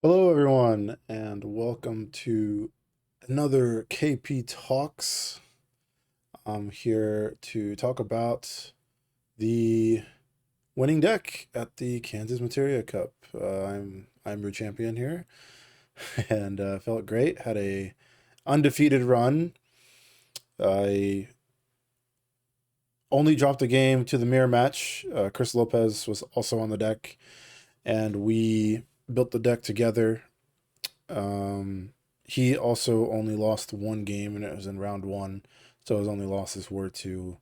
Hello, everyone, and welcome to another KP Talks. I'm here to talk about the winning deck at the Kansas Materia Cup. I'm your champion here, and felt great. Had a undefeated run. I only dropped a game to the mirror match. Chris Lopez was also on the deck, and we built the deck together. He also only lost one game, and it was in round one, so his only losses were to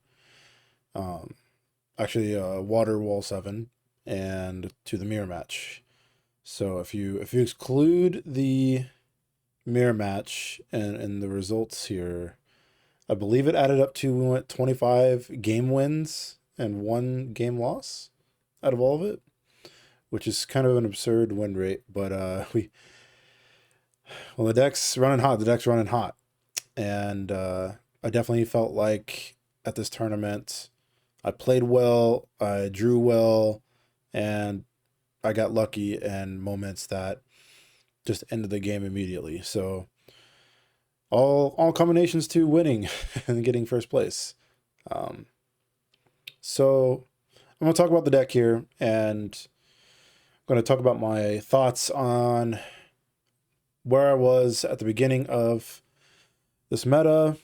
um, Water Wall Seven and to the mirror match. So if you exclude the mirror match and the results here, I believe it added up to we went 25 game wins and one game loss out of all of it, which is kind of an absurd win rate. But we well the deck's running hot. The deck's running hot. And I definitely felt like at this tournament, I played well, I drew well, and I got lucky in moments that just ended the game immediately. So all combinations to winning and getting first place. Um, so I'm gonna talk about the deck here, and I'm gonna talk about my thoughts on where I was at the beginning of this meta,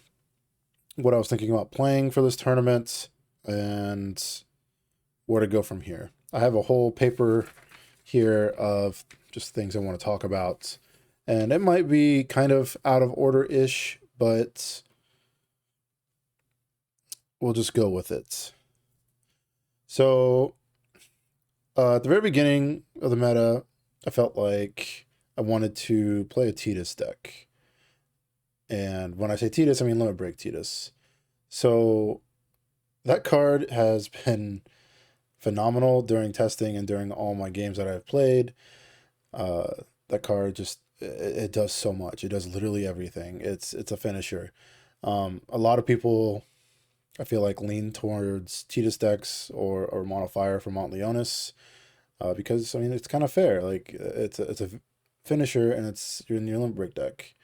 what I was thinking about playing for this tournament, and where to go from here. I have a whole paper here of just things I want to talk about. And it might be kind of out of order ish, but we'll just go with it. So, at the very beginning of the meta, I felt like I wanted to play a Tidus deck. And when I say Tidus, I mean Limit Break Tidus. So, that card has been phenomenal during testing and during all my games that I've played. Uh, that card just it does so much. It does literally everything. It's a finisher. A lot of people I feel like lean towards Tidus decks or Mono Fire for Mount Leonis, because I mean it's kind of fair. Like it's a finisher and it's you're in your Limit Break deck.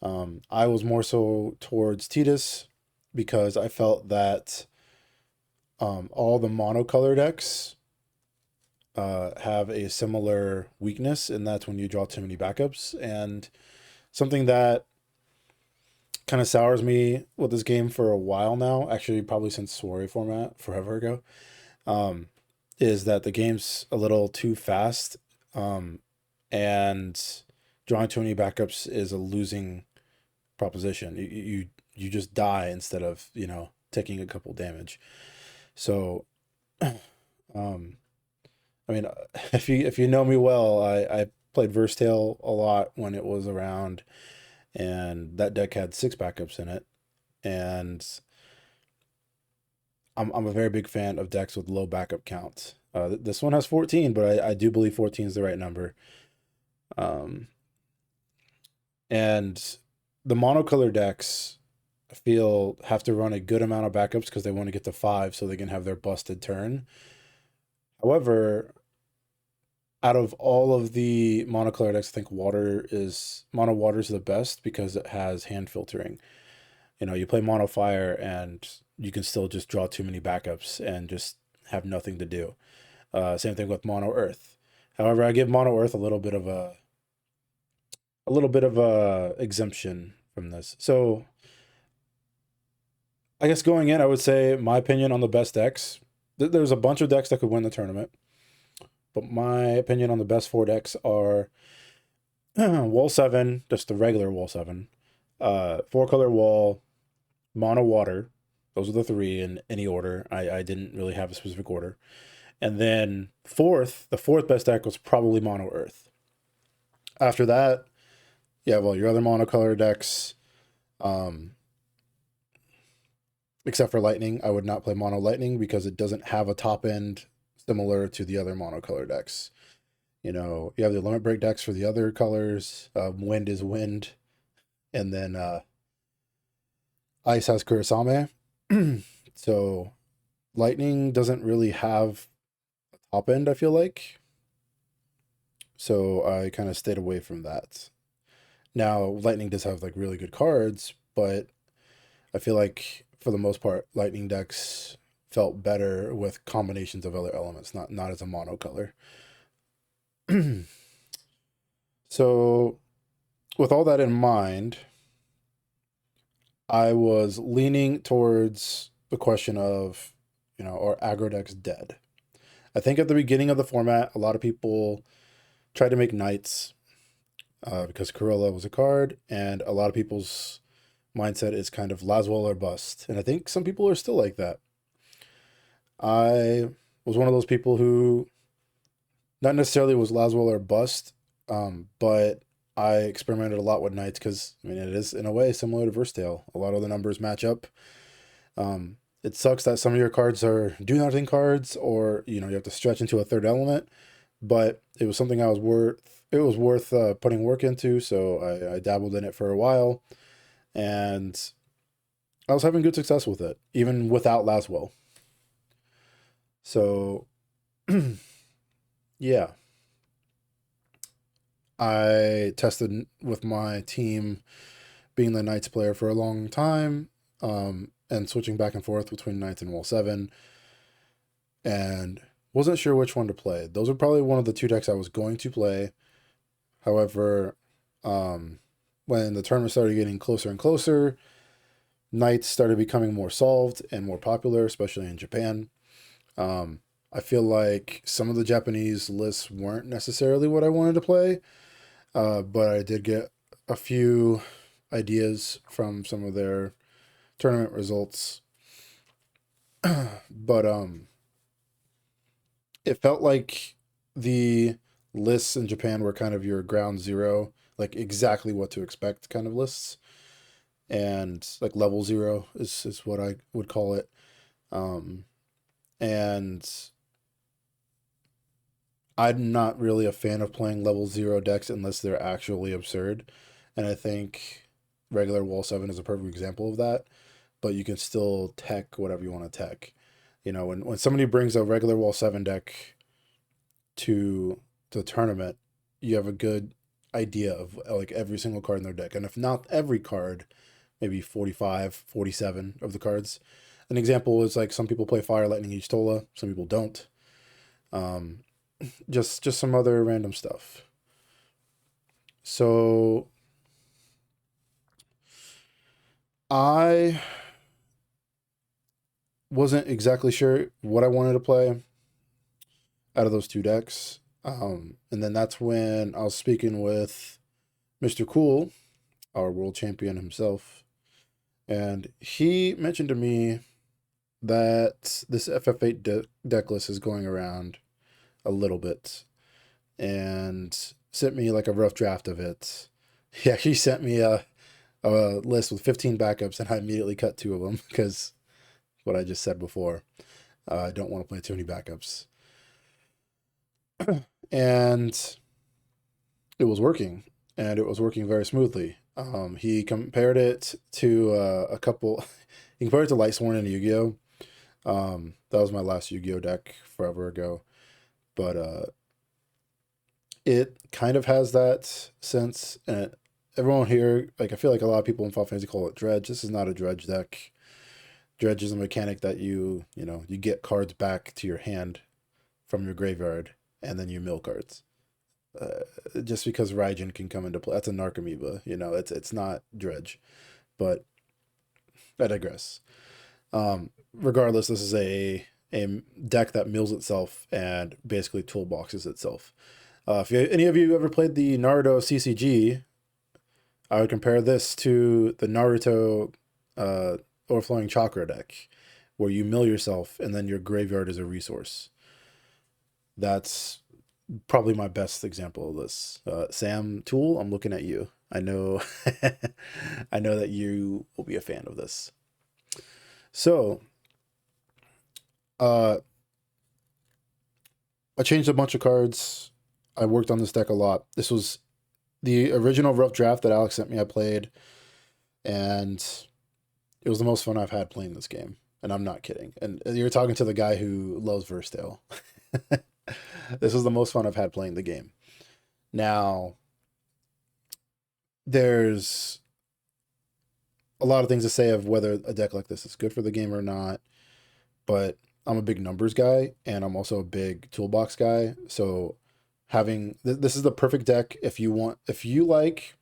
I was more so towards Tidus because I felt that all the monocolor decks have a similar weakness, and that's when you draw too many backups. And something that kind of sours me with this game for a while now, actually probably since Soiree format forever ago, um, is that the game's a little too fast, um, and drawing too many backups is a losing proposition. You just die instead of taking a couple damage. So, um, I mean, if you know me well, I played Versatile a lot when it was around, and that deck had six backups in it. And I'm a very big fan of decks with low backup counts. This one has 14, but I do believe 14 is the right number. Um, and the monocolor decks, I feel, have to run a good amount of backups because they want to get to five so they can have their busted turn. However, out of all of the monocolor decks, I think mono water is the best because it has hand filtering. You play mono fire and you can still just draw too many backups and just have nothing to do. Same thing with mono earth. However, I give mono earth a little bit of a exemption from this. So I guess going in, I would say my opinion on the best decks. There's a bunch of decks that could win the tournament, but my opinion on the best four decks are Wall 7, just the regular Wall 7, four color wall, mono water. Those are the three in any order. I didn't really have a specific order. And then the fourth best deck was probably mono earth. After that, yeah, well, your other monocolor decks, um, except for lightning, I would not play mono lightning because it doesn't have a top end similar to the other monocolor decks. You have the limit break decks for the other colors. Wind is wind, and then ice has Kurasame. So lightning doesn't really have a top end, I feel like. so I kind of stayed away from that. Now, Lightning does have like really good cards, but I feel like for the most part, Lightning decks felt better with combinations of other elements, not as a monocolor. So, with all that in mind, I was leaning towards the question of, are aggro decks dead? I think at the beginning of the format, a lot of people tried to make knights because Corolla was a card, and a lot of people's mindset is kind of Laswell or bust. And I think some people are still like that. I was one of those people who not necessarily was Laswell or bust, but I experimented a lot with knights because, I mean, it is in a way similar to Versatile. A lot of the numbers match up. It sucks that some of your cards are do nothing cards, or you have to stretch into a third element, but it was something it was worth putting work into, so I dabbled in it for a while, and I was having good success with it, even without Laswell. So, yeah, I tested with my team being the Knights player for a long time, and switching back and forth between Knights and Wall 7, and wasn't sure which one to play. Those are probably one of the two decks I was going to play. However, when the tournament started getting closer and closer, Knights started becoming more solved and more popular, especially in Japan. I feel like some of the Japanese lists weren't necessarily what I wanted to play, but I did get a few ideas from some of their tournament results. But it felt like the lists in Japan were kind of your ground zero, like exactly what to expect kind of lists. And like level zero is what I would call it. And I'm not really a fan of playing level zero decks unless they're actually absurd. And I think regular Wall 7 is a perfect example of that. But you can still tech whatever you want to tech. When somebody brings a regular Wall 7 deck to the tournament, you have a good idea of like every single card in their deck. And if not every card, maybe 45, 47 of the cards. An example is like some people play Fire, Lightning, Y'shtola, some people don't. Um, just some other random stuff. So I wasn't exactly sure what I wanted to play out of those two decks. And then that's when I was speaking with MrCool, our world champion himself, and he mentioned to me that this FF8 deck list is going around a little bit, and sent me like a rough draft of it. He actually sent me a list with 15 backups, and I immediately cut two of them because what I just said before. I don't want to play too many backups. And it was working, and it was working very smoothly. He compared it to a couple. He compared it to Lightsworn and Yu-Gi-Oh. That was my last Yu-Gi-Oh deck forever ago, but it kind of has that sense. And everyone here, like I feel like a lot of people in Final Fantasy call it dredge. This is not a dredge deck. Dredge is a mechanic that you get cards back to your hand from your graveyard, and then you mill cards. Just because Raijin can come into play, that's a Narcomoeba. It's not dredge, but I digress. Regardless, this is a deck that mills itself and basically toolboxes itself. If any of you ever played the Naruto CCG, I would compare this to the Naruto Overflowing Chakra deck, where you mill yourself and then your graveyard is a resource. That's probably my best example of this. Sam Tool, I'm looking at you. I know, I know that you will be a fan of this. So, I changed a bunch of cards. I worked on this deck a lot. This was the original rough draft that Alex sent me. I played, and it was the most fun I've had playing this game. And I'm not kidding. And you're talking to the guy who loves Versatile. This was the most fun I've had playing the game. Now, there's a lot of things to say of whether a deck like this is good for the game or not, but I'm a big numbers guy and I'm also a big toolbox guy. So having this is the perfect deck if you like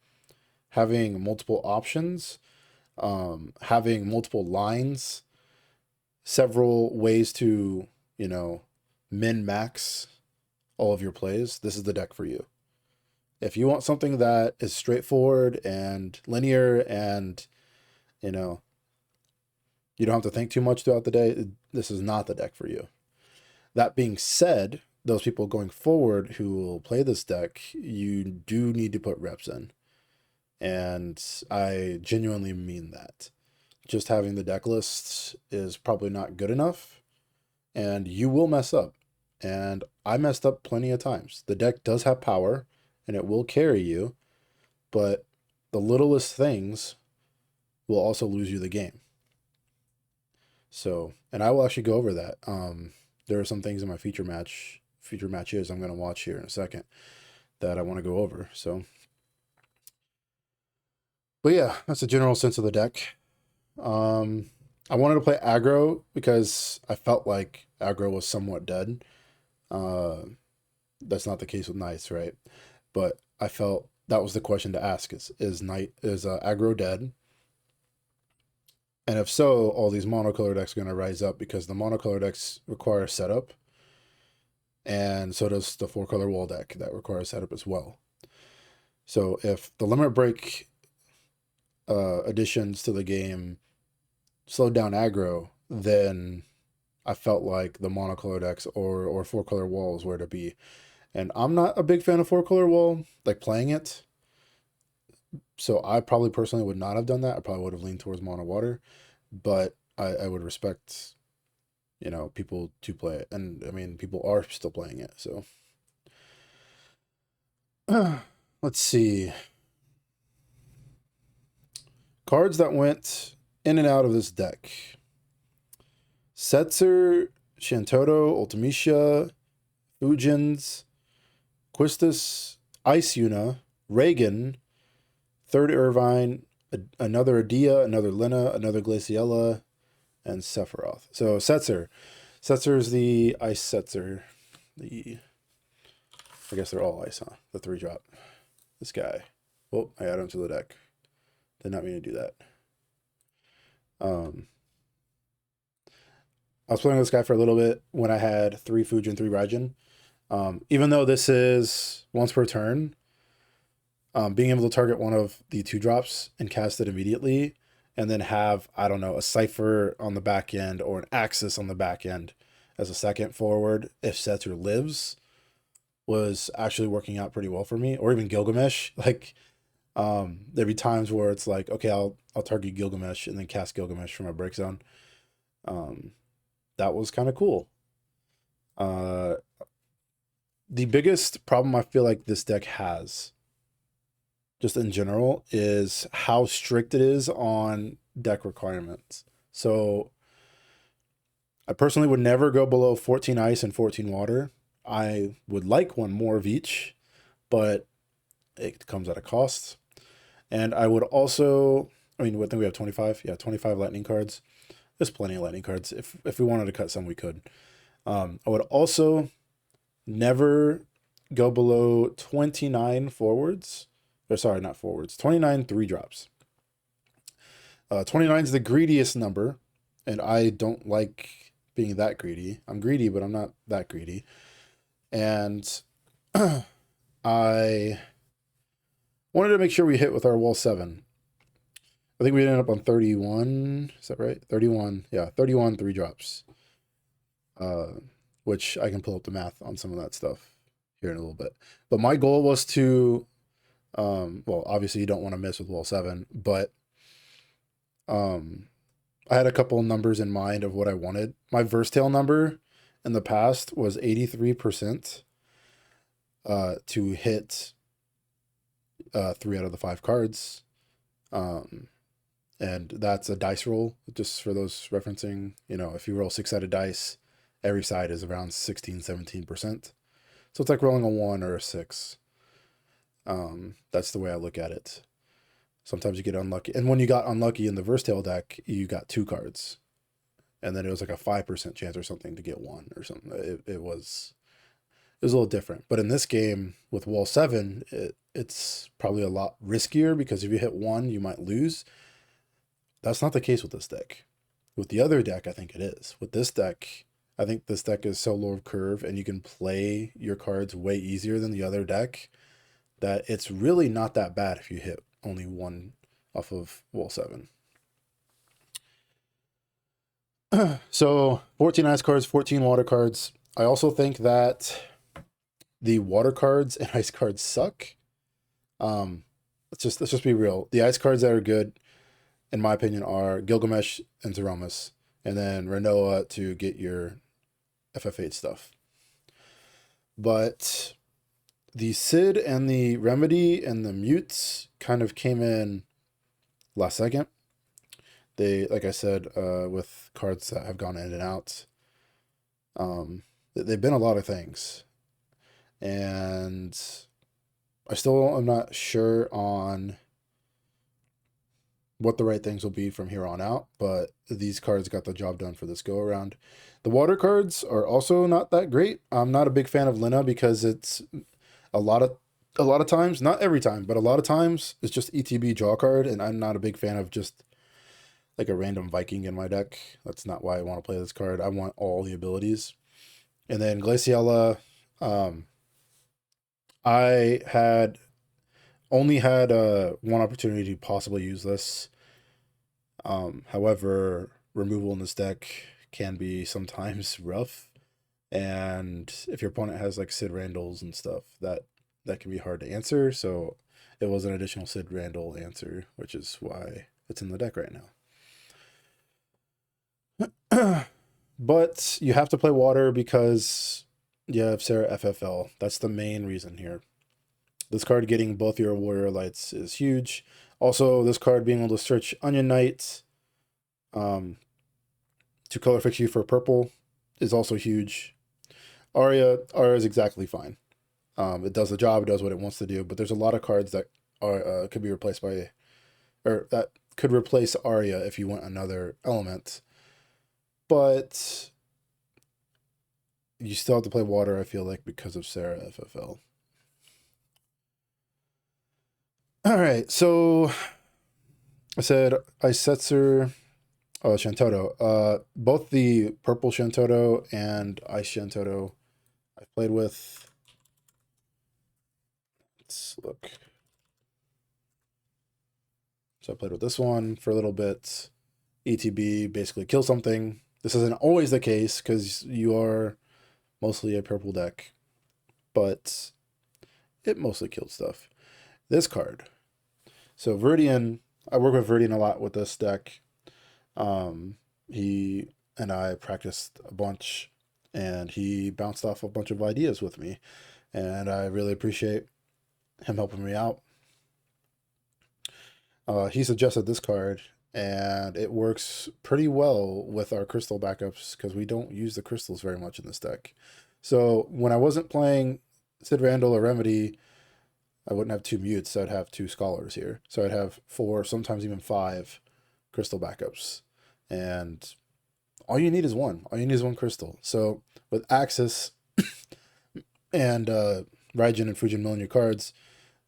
having multiple options, having multiple lines, several ways to, you know, min max all of your plays, this is the deck for you. If you want something that is straightforward and linear and, you know, you don't have to think too much throughout the day, this is not the deck for you. That being said, those people going forward who will play this deck, you do need to put reps in. And I genuinely mean that. Just having the deck lists is probably not good enough, and you will mess up. And I messed up plenty of times. The deck does have power, and it will carry you, but the littlest things will also lose you the game. So, and I will actually go over that. There are some things in my feature matches I'm going to watch here in a second that I want to go over. So, but yeah, that's the general sense of the deck. I wanted to play aggro because I felt like aggro was somewhat dead. That's not the case with knights, right? But I felt that was the question to ask: is aggro dead? And if so, all these monocolor decks are going to rise up because the monocolor decks require setup, and so does the 4-color wall deck that requires setup as well. So if the limit break additions to the game slowed down aggro, then I felt like the monocolor decks or 4-color walls were to be. And I'm not a big fan of 4-color wall, like playing it. So I probably personally would not have done that. I probably would have leaned towards mono water, but I would respect, you know, people to play it. And I mean, people are still playing it. So let's see. Cards that went in and out of this deck. Setzer, Shantoto, Ultimecia, Fujins, Quistis, Ice Yuna, Reagan, Third Irvine, another Adia, another Lena, another Glaciella, and Sephiroth. So Setzer. Setzer is the Ice Setzer. I guess they're all ice, huh? The 3-drop. This guy. Oh, I added him to the deck. Did not mean to do that. I was playing with this guy for a little bit when I had 3 Fujin, 3 Raijin. Even though this is once per turn, being able to target one of the 2-drops and cast it immediately, and then have, I don't know, a Cypher on the back end or an Axis on the back end as a second forward if Setzer lives, was actually working out pretty well for me. Or even Gilgamesh. Like, there'd be times where it's like, okay, I'll target Gilgamesh and then cast Gilgamesh from my break zone. That was kind of cool. The biggest problem I feel like this deck has, just in general, is how strict it is on deck requirements. So I personally would never go below 14 ice and 14 water. I would like one more of each, but it comes at a cost. And I would also, I mean, I think we have 25. Yeah, 25 lightning cards. There's plenty of lightning cards. If we wanted to cut some, we could. I would also never go below 29 forwards. Or sorry, not forwards. 29 3-drops. 29 is the greediest number, and I don't like being that greedy. I'm greedy, but I'm not that greedy. And I wanted to make sure we hit with our wall 7. I think we ended up on 31. Is that right? 31. Yeah, 31 3-drops. Which I can pull up the math on some of that stuff here in a little bit. But my goal was to, well, obviously you don't want to miss with wall 7, but I had a couple numbers in mind of what I wanted. My Versatile number in the past was 83% to hit 3 out of the 5 cards. And that's a dice roll, just for those referencing. You know, if you roll 6-sided dice, every side is around 16, 17%. So it's like rolling a 1 or a 6. That's the way I look at it. Sometimes you get unlucky. And when you got unlucky in the Versatile deck, you got 2 cards. And then it was like a 5% chance or something to get 1 or something. It was a little different. But in this game with Wall 7, it's probably a lot riskier because if you hit 1, you might lose. That's not the case with this deck. With the other deck, I think it is. With this deck, I think this deck is so low curve and you can play your cards way easier than the other deck that it's really not that bad if you hit only 1 off of Wall 7. So 14 ice cards, 14 water cards. I also think that the water cards and ice cards suck. Let's just be real. The ice cards that are good, in my opinion, are Gilgamesh and Zeromus, and then Renoa to get your FF8 stuff. But the Sid and the Remedy and the Mutes kind of came in last second. They, like I said, with cards that have gone in and out, they've been a lot of things. And I still am not sure on what the right things will be from here on out, but these cards got the job done for this go around. The water cards are also not that great. I'm not a big fan of Lina because it's a lot of times, not every time, but a lot of times it's just ETB draw card, and I'm not a big fan of just like a random Viking in my deck. That's not why I want to play this card. I want all the abilities. And then Glaciella, I had only had one opportunity to possibly use this. However, removal in this deck can be sometimes rough, and if your opponent has like Sid Randalls and stuff, that can be hard to answer. So it was an additional Sid Randall answer, which is why it's in the deck right now. But you have to play water because you have Sarah FFL. That's the main reason here. This card getting both your Warrior Lights is huge. Also, this card being able to search Onion Knight to color fix you for purple is also huge. Aria is exactly fine. It does the job, it does what it wants to do, but there's a lot of cards that are could be replaced by, or that could replace Aria if you want another element. But you still have to play water, I feel like, because of Sarah FFL. All right, so I said Isetzer, Shantoto. Both the purple Shantoto and Ice Shantoto I played with. Let's look. So I played with this one for a little bit. ETB, basically kill something. This isn't always the case because you are mostly a purple deck, but it mostly killed stuff. This card. So Viridian, I work with Viridian a lot with this deck. He and I practiced a bunch, and he bounced off a bunch of ideas with me, and I really appreciate him helping me out. He suggested this card, and it works pretty well with our crystal backups because we don't use the crystals very much in this deck. So when I wasn't playing Sid Randall or Remedy, I wouldn't have 2 mutes, I'd have 2 scholars here. So I'd have 4, sometimes even 5 crystal backups. And all you need is 1. All you need is 1 crystal. So with Axis and Raijin and Fujin milling your cards,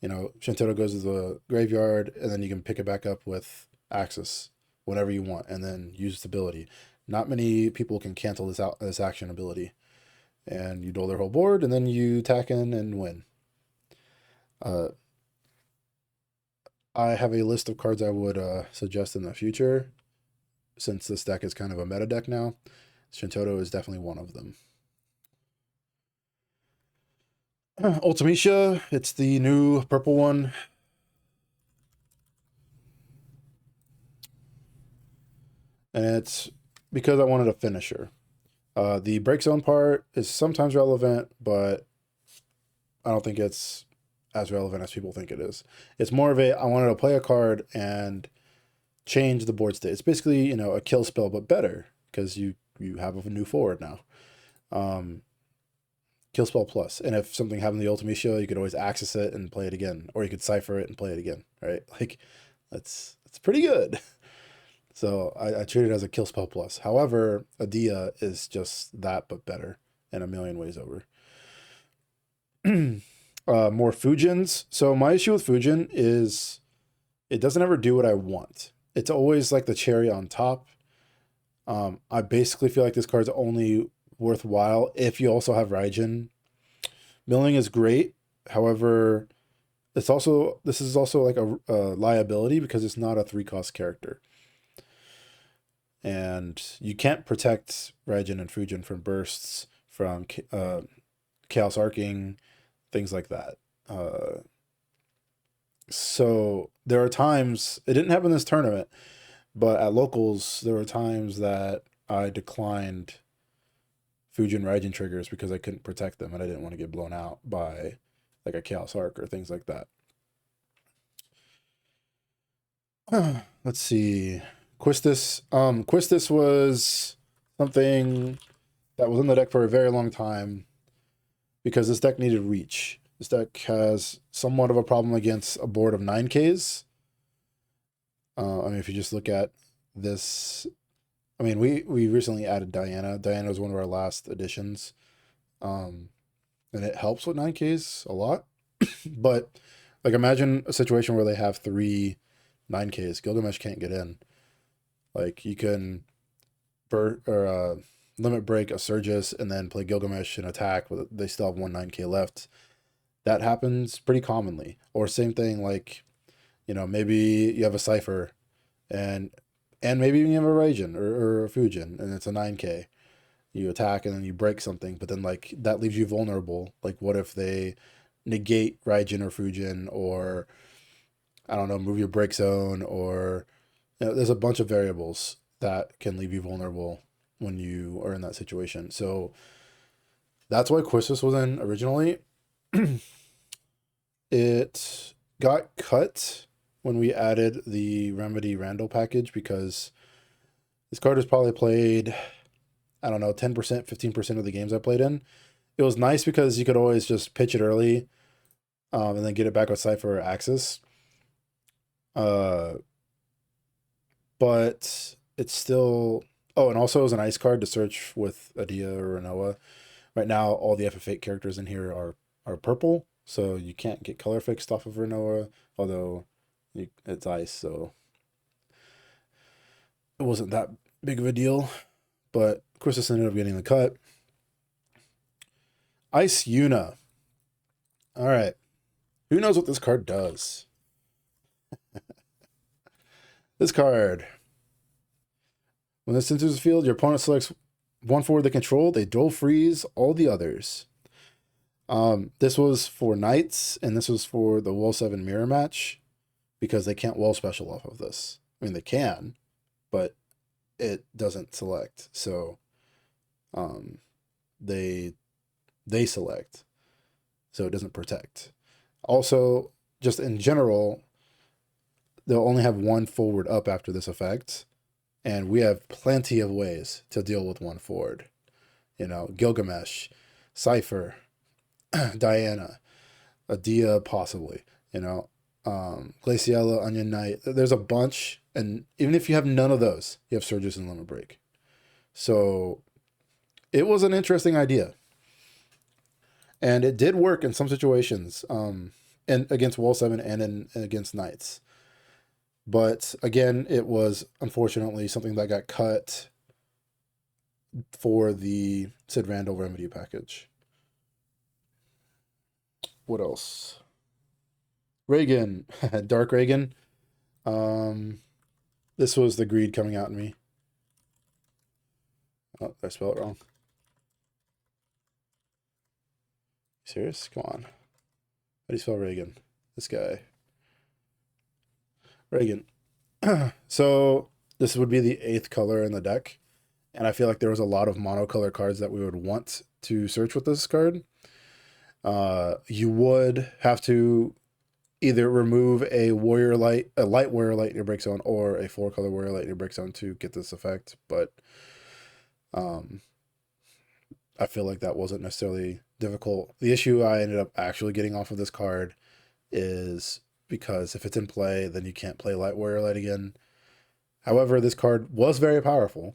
you know, Shantoto goes to the graveyard, and then you can pick it back up with Axis whenever you want, and then use its ability. Not many people can cancel this action ability. And you duel their whole board, and then you tack in and win. I have a list of cards I would suggest in the future. Since this deck is kind of a meta deck now, Shantoto is definitely one of them. Ultimecia, it's the new purple one. And it's because I wanted a finisher. The break zone part is sometimes relevant, but I don't think it's as relevant as people think it is. It's more of I wanted to play a card and change the board state. It's basically, you know, a kill spell, but better because you have a new forward now. kill spell plus. And if something happened in the Ultimatio, you could always access it and play it again, or you could cipher it and play it again, right? Like that's pretty good. So I treat it as a kill spell plus. However, Adia is just that but better in a million ways over. More Fujins. So my issue with Fujin is it doesn't ever do what I want. It's always like the cherry on top. I basically feel like this card's only worthwhile if you also have Raijin. Milling is great. However, this is also like a liability because it's not a 3-cost character. And you can't protect Raijin and Fujin from bursts, from Chaos Arcing, things like that. So there are times, it didn't happen this tournament, but at locals, there were times that I declined Fujin Raijin triggers because I couldn't protect them and I didn't want to get blown out by like a Chaos Arc or things like that. Let's see. Quistis. Quistis was something that was in the deck for a very long time because this deck needed reach. This deck has somewhat of a problem against a board of 9Ks. I mean, if you just look at this, I mean, we recently added Diana. Diana was one of our last additions. And it helps with 9Ks a lot. But like imagine a situation where they have 3 9Ks. Gilgamesh can't get in. Like you can limit break a Surges and then play Gilgamesh and attack, but they still have 1 9K left. That happens pretty commonly. Or same thing, like, you know, maybe you have a Cipher and maybe you have a Raijin or a Fujin and it's a 9K. You attack and then you break something, but then like that leaves you vulnerable. Like what if they negate Raijin or Fujin, or I don't know, move your break zone, or you know, there's a bunch of variables that can leave you vulnerable when you are in that situation. So that's why Quistis was in originally. It got cut when we added the Remedy Randall package because this card is probably played, I don't know, 10%, 15% of the games I played in. It was nice because you could always just pitch it early and then get it back with Cypher or Axis. But it's still... Oh, and also it was an ice card to search with Adia or Renoa. Right now, all the FF8 characters in here are purple, so you can't get color fixed off of Renoa, although it's ice, so it wasn't that big of a deal. But Quistis ended up getting the cut. Ice Yuna. All right. Who knows what this card does? This card. When this enters the field, your opponent selects one forward they control. They dual freeze all the others. This was for Knights, and this was for the Wall 7 mirror match because they can't wall special off of this. I mean, they can, but it doesn't select. So they select, so it doesn't protect. Also, just in general, they'll only have 1 forward up after this effect, and we have plenty of ways to deal with 1 forward. You know, Gilgamesh, Cypher, Diana, Adia possibly, you know, Glaciella, Onion Knight. There's a bunch, and even if you have none of those, you have Surges and Limit Break. So it was an interesting idea. And it did work in some situations, and against Wall 7 and against Knights. But again, it was unfortunately something that got cut for the Sid Randall Remedy package. What else? Reagan, Dark Reagan. This was the greed coming out in me. Oh, did I spell it wrong? Serious? Come on. How do you spell Reagan? This guy. Reagan. So this would be the 8th color in the deck, and I feel like there was a lot of monocolor cards that we would want to search with this card. You would have to either remove a light warrior light in your break zone, or a 4-color warrior light in your break zone to get this effect. But I feel like that wasn't necessarily difficult. The issue I ended up actually getting off of this card is because if it's in play, then you can't play Light Warrior Light again. However, this card was very powerful.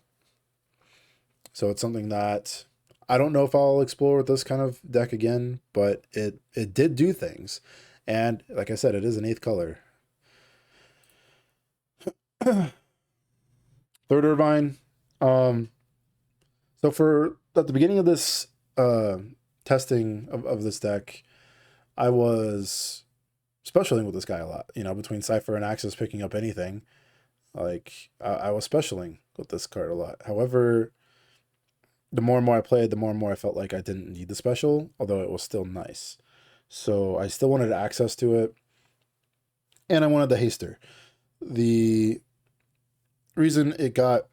So it's something that I don't know if I'll explore with this kind of deck again, but it did do things. And like I said, it is an 8th color. Third Irvine. So for at the beginning of this testing of this deck, I was specialing with this guy a lot. You know, between Cypher and Axis picking up anything, like I was specialing with this card a lot. However, the more and more I played, the more and more I felt like I didn't need the special, although it was still nice. So I still wanted access to it, and I wanted the haster. The reason it got...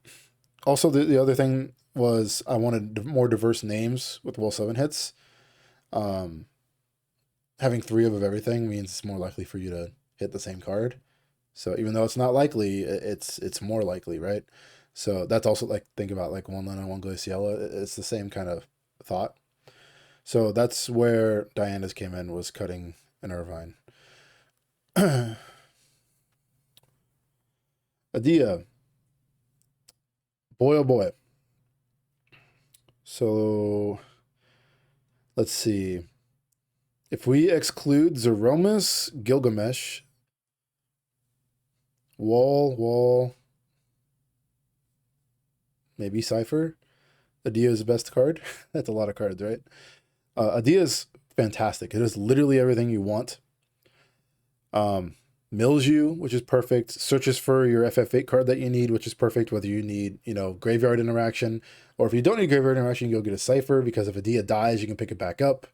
Also, the other thing was I wanted more diverse names with Will 7 hits. Having 3 of everything means it's more likely for you to hit the same card. So even though it's not likely, it's more likely, right? So that's also like, think about like 1 Lena, 1 Glaciella. It's the same kind of thought. So that's where Diana's came in, was cutting an Irvine. Adia. Boy, oh boy. So let's see. If we exclude Zeromus, Gilgamesh, Wall, maybe Cypher, Adia is the best card. That's a lot of cards, right? Adia is fantastic. It is literally everything you want. Mills you, which is perfect. Searches for your FF8 card that you need, which is perfect, whether you need, you know, graveyard interaction, or if you don't need graveyard interaction, you go get a Cypher, because if Adia dies, you can pick it back up.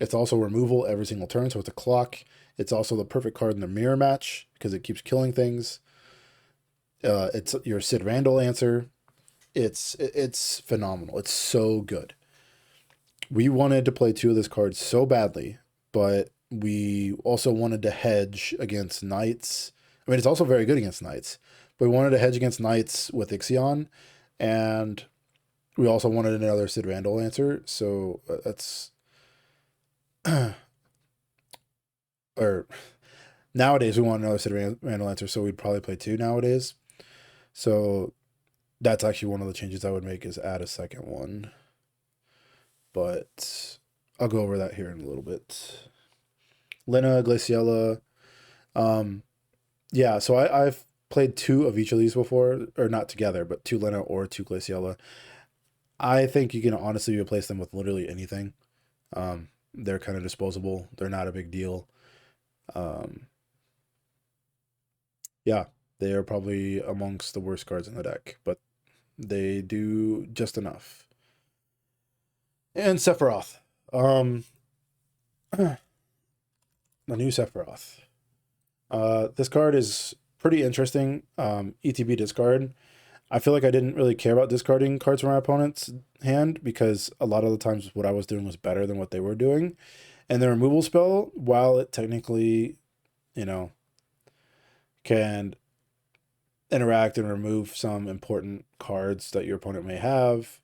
It's also removal every single turn, so it's a clock. It's also the perfect card in the mirror match, because it keeps killing things. It's your Sid Randall answer. It's phenomenal. It's so good. We wanted to play 2 of this card so badly, but we also wanted to hedge against Knights. I mean, it's also very good against Knights, but we wanted to hedge against Knights with Ixion, and we also wanted another Sid Randall answer, so that's... or nowadays we want another Sid Randall answer, so we'd probably play 2 nowadays. So that's actually one of the changes I would make, is add a second one. But I'll go over that here in a little bit. Lena, Glaciella. Yeah, so I've played 2 of each of these before, or not together, but 2 Lena or 2 Glaciella. I think you can honestly replace them with literally anything. They're kind of disposable. They're not a big deal. Yeah, they are probably amongst the worst cards in the deck, but they do just enough. And Sephiroth. The new Sephiroth. This card is pretty interesting. ETB discard. I feel like I didn't really care about discarding cards from my opponent's hand, because a lot of the times what I was doing was better than what they were doing. And the removal spell, while it technically, you know, can interact and remove some important cards that your opponent may have,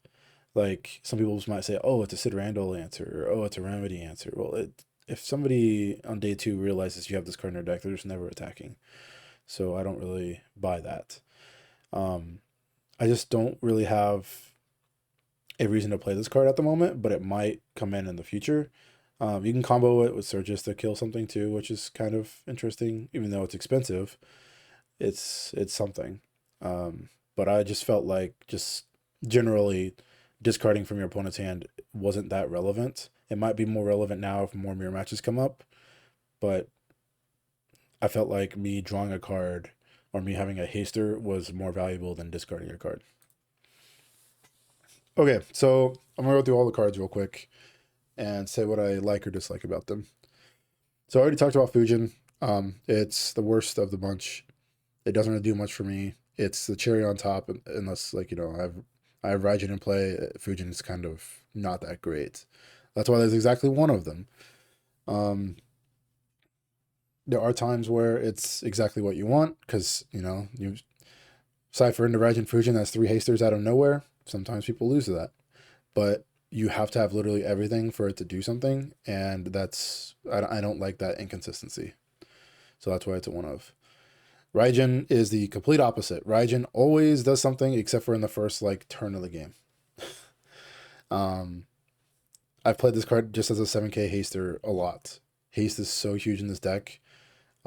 like some people might say, oh, it's a Sid Randall answer, or oh, it's a Remedy answer. Well, if somebody on day 2 realizes you have this card in their deck, they're just never attacking. So I don't really buy that. I just don't really have a reason to play this card at the moment, but it might come in the future. You can combo it with Surges to kill something too, which is kind of interesting, even though it's expensive. It's something. But I just felt like just generally discarding from your opponent's hand wasn't that relevant. It might be more relevant now if more mirror matches come up, but I felt like me drawing a card or me having a haster was more valuable than discarding a card. Okay, so I'm gonna go through all the cards real quick and say what I like or dislike about them. So I already talked about Fujin. It's the worst of the bunch. It doesn't really do much for me. It's the cherry on top, unless, like, you know, I have Raijin in play. Fujin is kind of not that great. That's why there's exactly 1 of them. There are times where it's exactly what you want, because, you know, you Cypher into Raijin Fujin, that's 3 hasters out of nowhere. Sometimes people lose to that. But you have to have literally everything for it to do something, and that's I don't like that inconsistency. So that's why it's a one of. Raijin is the complete opposite. Raijin always does something except for in the first like turn of the game. Um, I've played this card just as a 7k haster a lot. Haste is so huge in this deck.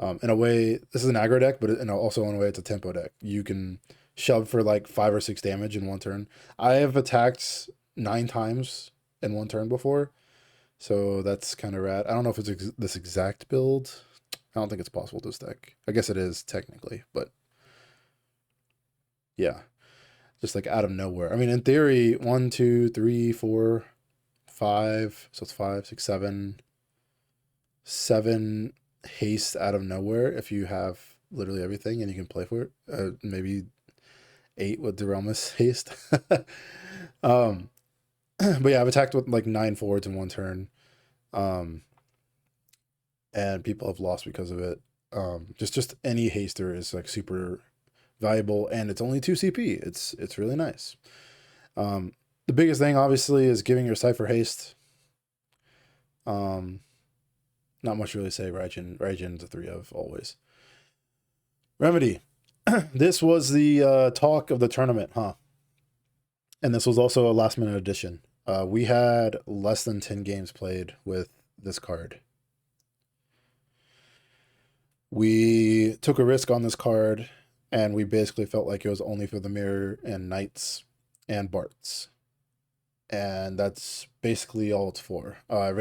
In a way, this is an aggro deck, but also in a way it's a tempo deck. You can shove for like 5 or 6 damage in one turn. I have attacked 9 times in one turn before, so that's kind of rad. I don't know if it's this exact build. I don't think it's possible this deck. I guess it is technically, but yeah, just like out of nowhere. I mean, in theory, 1, 2, 3, 4, 5. So it's 5, 6, 7, 7 haste out of nowhere if you have literally everything and you can play for it. Maybe 8 with Derailmus haste. But yeah, I've attacked with like 9 forwards in one turn. And people have lost because of it. Just any haster is like super valuable, and it's only 2 CP. It's really nice. The biggest thing obviously is giving your Cypher haste. Not much to really say. Raijin's a 3 of always. Remedy. This was the talk of the tournament, huh? And this was also a last minute addition. We had less than 10 games played with this card. We took a risk on this card, and we basically felt like it was only for the mirror and knights and Barts. And that's basically all it's for. I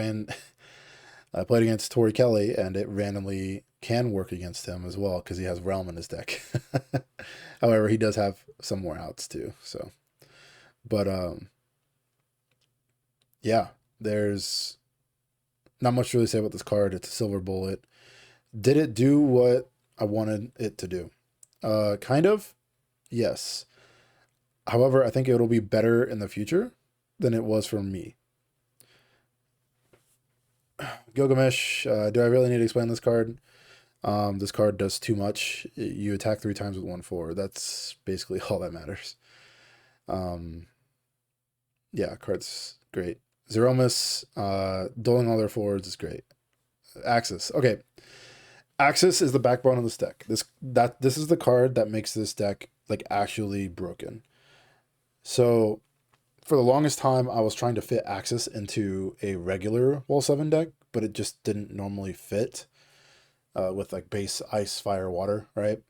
played against Tori Kelly, and it randomly can work against him as well because he has Realm in his deck. However, he does have some more outs too. So, but yeah, there's not much to really say about this card. It's a silver bullet. Did it do what I wanted it to do? Kind of, yes. However, I think it'll be better in the future than it was for me. Gilgamesh, do I really need to explain this card? This card does too much. You attack 3 times with 1/4. That's basically all that matters. Yeah, card's great. Zeromus, doling all their forwards is great. Axis. Okay. Axis is the backbone of this deck. This is the card that makes this deck like actually broken. So for the longest time, I was trying to fit Axis into a regular Wall 7 deck, but it just didn't normally fit with like base ice, fire, water, right?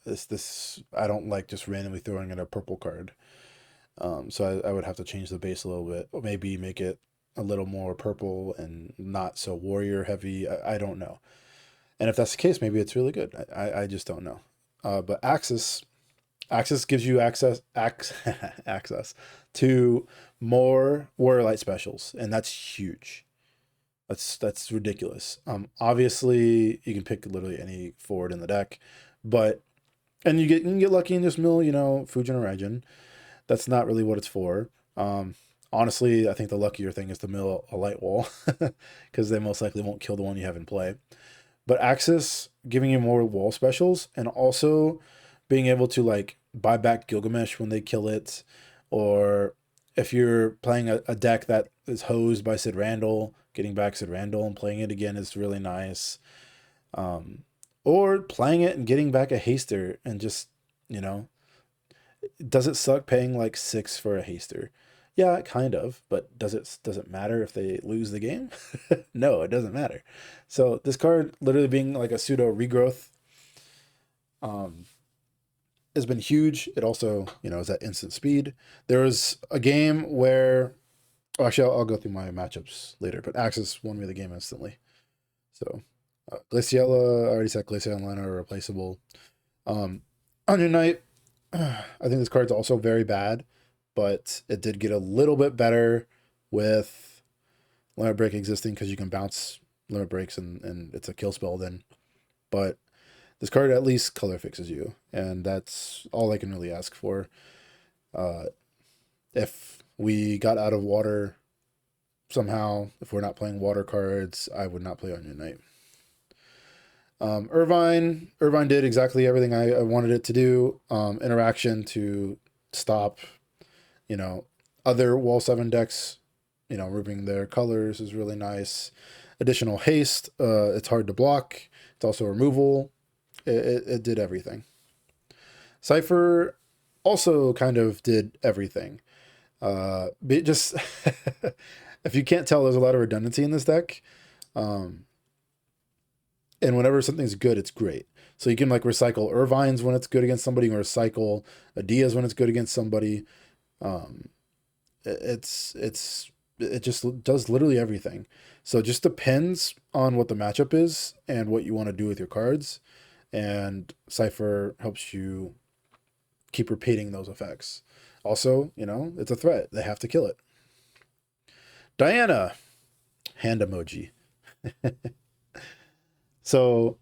This I don't like just randomly throwing in a purple card. So I would have to change the base a little bit, or maybe make it a little more purple and not so warrior heavy. I don't know. And if that's the case, maybe it's really good. I just don't know. But Axis gives you access to more Warrior Light specials, and that's huge. That's ridiculous. Obviously you can pick literally any forward in the deck, but and you can get lucky and just mill, Fujin or Raijin. That's not really what it's for. Honestly, I think the luckier thing is to mill a light wall because they most likely won't kill the one you have in play. But Axis giving you more wall specials and also being able to like buy back Gilgamesh when they kill it, or if you're playing a deck that is hosed by Sid Randall, getting back Sid Randall and playing it again is really nice. Or playing it and getting back a haster and just, does it suck paying like 6 for a haster? Yeah, kind of, but does it matter if they lose the game? No, it doesn't matter. So this card literally being like a pseudo regrowth has been huge. It also, is at instant speed. There was a game where actually I'll go through my matchups later, but Axis won me the game instantly. So Glaciella, I already said Glaciella and Lana are replaceable. Onion Knight, I think this card's also very bad, but it did get a little bit better with Limit Break existing because you can bounce Limit Breaks and it's a kill spell then. But this card at least color fixes you, and that's all I can really ask for. If we got out of water somehow, if we're not playing water cards, I would not play Onion Knight. Irvine did exactly everything I wanted it to do. Interaction to stop, Other Wall 7 decks, removing their colors is really nice. Additional haste, it's hard to block. It's also removal. It did everything. Cypher also kind of did everything. Just if you can't tell, there's a lot of redundancy in this deck. And whenever something's good, it's great. So you can like recycle Irvines when it's good against somebody, or recycle Adias when it's good against somebody. It just does literally everything. So it just depends on what the matchup is and what you want to do with your cards. And Cypher helps you keep repeating those effects. Also, it's a threat. They have to kill it. Diana, hand emoji. So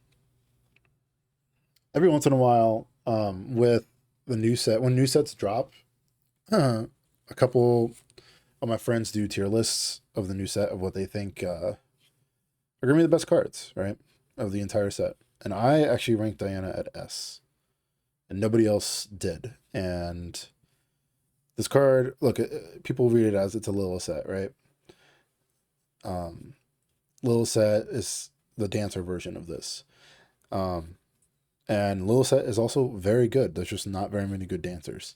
every once in a while, with the new set, when new sets drop, a couple of my friends do tier lists of the new set of what they think are gonna be the best cards, right, of the entire set. And I actually ranked Diana at S, and nobody else did. And this card, look, people read it as it's a little set, right? Little set is the dancer version of this. And Little Set is also very good. There's just not very many good dancers.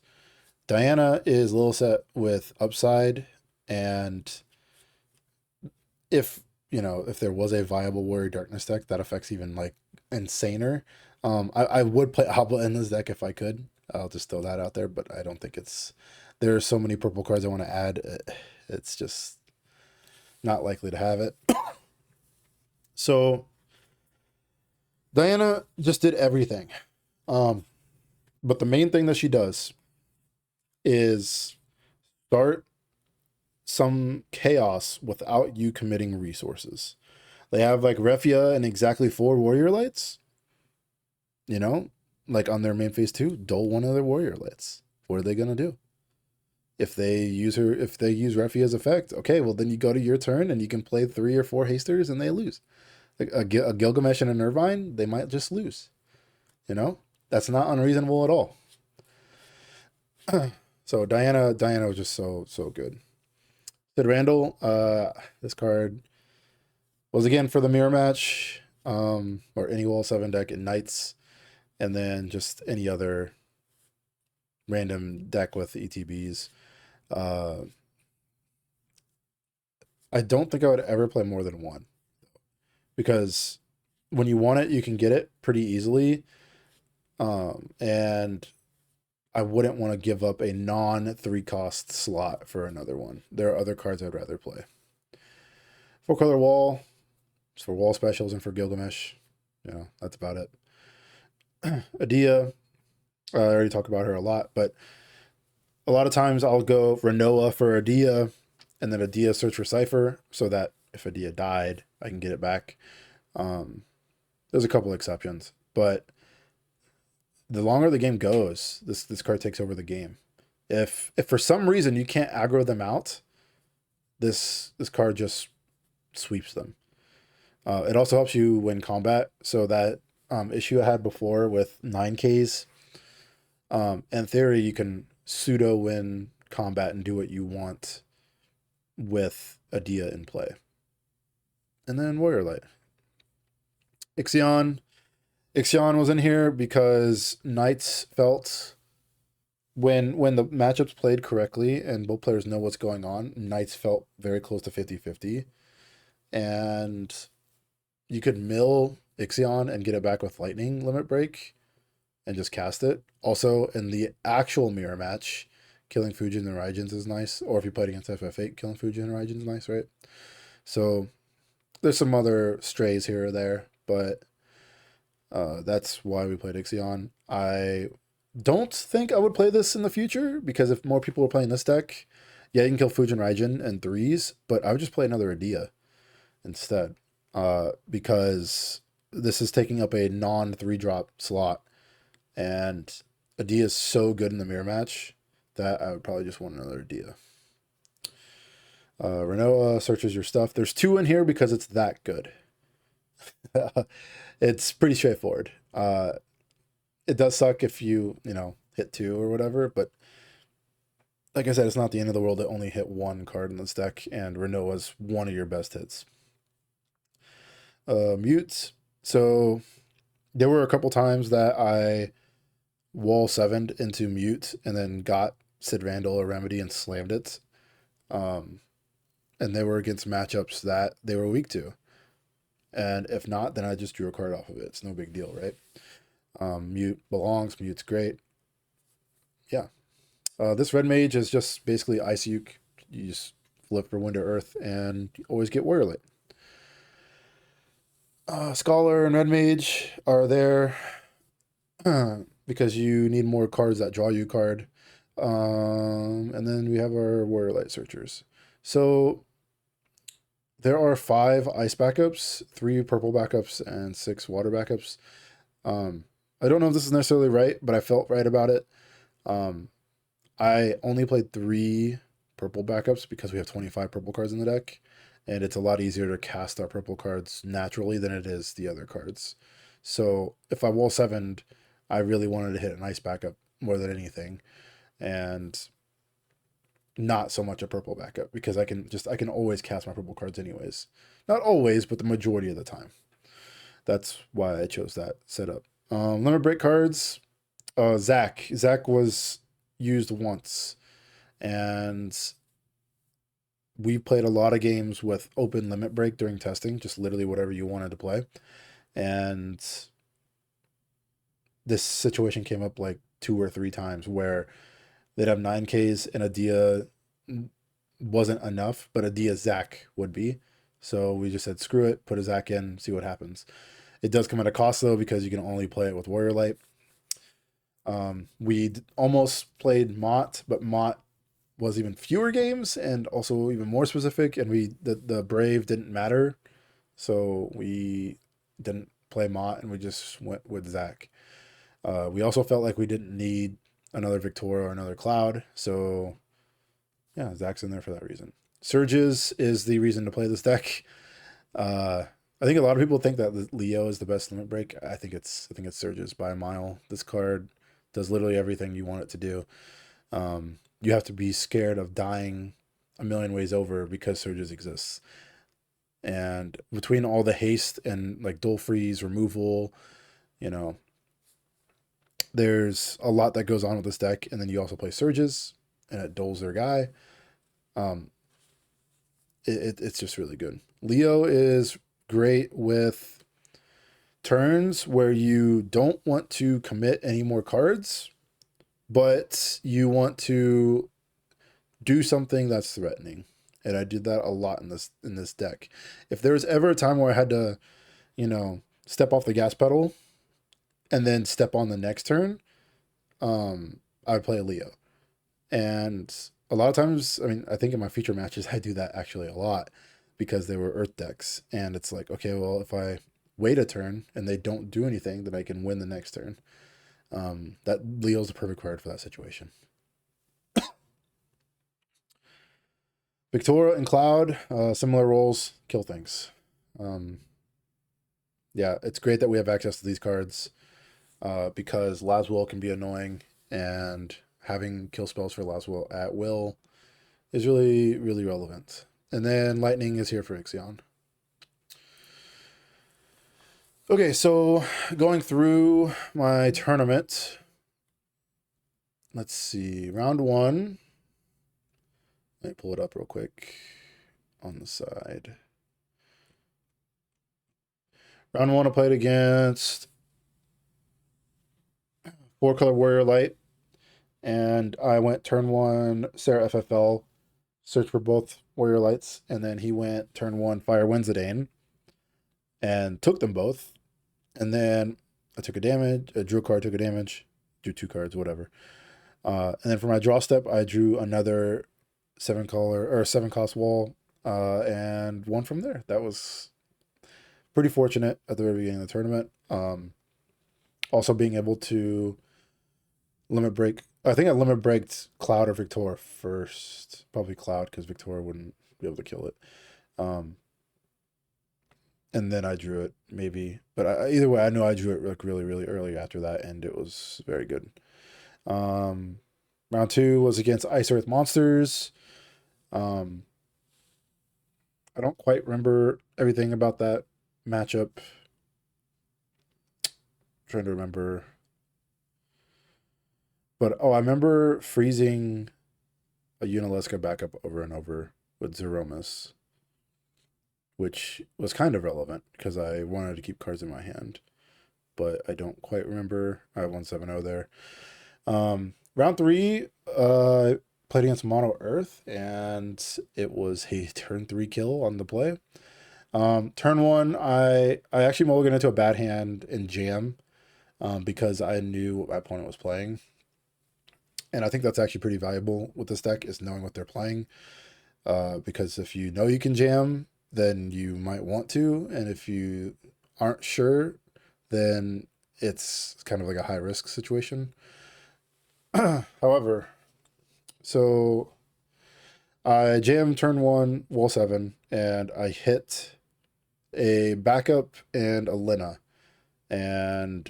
Diana is Little Set with upside, and if there was a viable Warrior Darkness deck, that affects even like insaner. I would play Abba in this deck if I could. I'll just throw that out there, but I don't think there are so many purple cards I want to add. It's just not likely to have it. So Diana just did everything. But the main thing that she does is start some chaos without you committing resources. They have like Refia and exactly 4 Warrior Lights. Like on their main phase 2, dole one of their Warrior Lights. What are they gonna do? If they use Refia's effect, okay, well then you go to your turn and you can play 3 or 4 hasters and they lose. Like a Gilgamesh and a Irvine, they might just lose. That's not unreasonable at all. So Diana was just so good. Sid Randall, this card was again for the mirror match, or any Wall 7 deck in Knights, and then just any other random deck with ETBs. I don't think I would ever play more than one, because when you want it, you can get it pretty easily. And I wouldn't want to give up a non-3 cost slot for another one. There are other cards I'd rather play. 4-color wall. It's for wall specials and for Gilgamesh. That's about it. Adia. I already talked about her a lot, but a lot of times I'll go Renoa for Adia, and then Adia search for Cypher, so that if Adia died, I can get it back. There's a couple exceptions, but the longer the game goes, this card takes over the game. If for some reason you can't aggro them out, this card just sweeps them. It also helps you win combat. So that issue I had before with 9Ks, in theory, you can pseudo win combat and do what you want with Adia in play. And then Warrior Light. Ixion was in here because Knights felt when the matchups played correctly and both players know what's going on, Knights felt very close to 50-50. And you could mill Ixion and get it back with Lightning Limit Break and just cast it. Also, in the actual mirror match, killing Fujin and Raijins is nice. Or if you played against FF8, killing Fujin and Raijins is nice, right? So there's some other strays here or there, but that's why we played Ixion. I don't think I would play this in the future, because if more people were playing this deck, yeah, you can kill Fujin Raijin and 3s, but I would just play another Adia instead, because this is taking up a non-3 drop slot, and Adia is so good in the mirror match that I would probably just want another Adia. Renoa searches your stuff. There's 2 in here because it's that good. It's pretty straightforward. It does suck if you hit 2 or whatever, but like I said, it's not the end of the world to only hit one card in this deck, and Renault was one of your best hits. Mutes. So there were a couple times that I wall sevened into mute and then got Sid Randall or Remedy and slammed it. And they were against matchups that they were weak to. And if not, then I just drew a card off of it. It's no big deal, right? Mute belongs, mute's great. Yeah. This red mage is just basically Ice Uke. You just flip for Wind to Earth and you always get Warrior Light. Scholar and red mage are there because you need more cards that draw you card. And then we have our Warrior Light Searchers. So there are 5 ice backups, 3 purple backups, and 6 water backups. I don't know if this is necessarily right, but I felt right about it. I only played 3 purple backups because we have 25 purple cards in the deck, and it's a lot easier to cast our purple cards naturally than it is the other cards. So if I wall 7'd, I really wanted to hit an ice backup more than anything, and not so much a purple backup because I can always cast my purple cards anyways. Not always, but the majority of the time. That's why I chose that setup. Limit break cards. Zach was used once, and we played a lot of games with open limit break during testing, just literally whatever you wanted to play. And this situation came up like 2 or 3 times where they'd have 9Ks and a Dia wasn't enough, but a Dia Zach would be. So we just said, screw it, put a Zach in, see what happens. It does come at a cost though, because you can only play it with Warrior Light. We almost played Mott, but Mott was even fewer games and also even more specific, and the Brave didn't matter, so we didn't play Mott and we just went with Zach. We also felt like we didn't need another Victoria or another Cloud, so yeah, Zach's in there for that reason. Surges is the reason to play this deck. I think a lot of people think that Leo is the best limit break. I think it's Surges by a mile. This card does literally everything you want it to do. You have to be scared of dying a million ways over because Surges exists. And between all the haste and like dual freeze, removal, you know, there's a lot that goes on with this deck. And then you also play Surges and it doles their guy. It's just really good. Leo is great with turns where you don't want to commit any more cards, but you want to do something that's threatening. And I did that a lot in this deck. If there was ever a time where I had to, step off the gas pedal and then step on the next turn, I would play a Leo. And a lot of times, I mean, I think in my feature matches, I do that actually a lot because they were Earth decks. And it's like, okay, well, if I wait a turn and they don't do anything, then I can win the next turn. That Leo's the perfect card for that situation. Victoria and Cloud, similar roles, kill things. Yeah, it's great that we have access to these cards because Laswell can be annoying, and having kill spells for Laswell at will is really, really relevant. And then Lightning is here for Ixion. Okay, so going through my tournament, let's see, round 1. Let me pull it up real quick on the side. Round 1, I played against 4-color Warrior Light, and I went turn 1 Sarah FFL, search for both Warrior Lights, and then he went turn 1 Fire Wenzadane and took them both. And then I took a damage, I drew a card, took a damage, drew 2 cards, whatever. And then for my draw step, I drew another 7-cost wall, and won from there. That was pretty fortunate at the very beginning of the tournament. Also being able to limit break. I think I limit braked Cloud or Victoria first. Probably Cloud because Victoria wouldn't be able to kill it. And then I drew it maybe, but either way, I know I drew it like really, really early after that, and it was very good. Round Round 2 was against Ice Earth Monsters. I don't quite remember everything about that matchup. Trying to remember. But I remember freezing a Unalaska backup over and over with Zeromus, which was kind of relevant because I wanted to keep cards in my hand. But I don't quite remember. I have 170 there. Round 3, played against Mono Earth, and it was a turn 3 kill on the play. Turn 1, I actually mulliganed into a bad hand in Jam because I knew what my opponent was playing. And I think that's actually pretty valuable with this deck, is knowing what they're playing. Because if you know you can jam, then you might want to. And if you aren't sure, then it's kind of like a high risk situation. However, so I jammed turn 1, wall 7, and I hit a backup and a Lina. And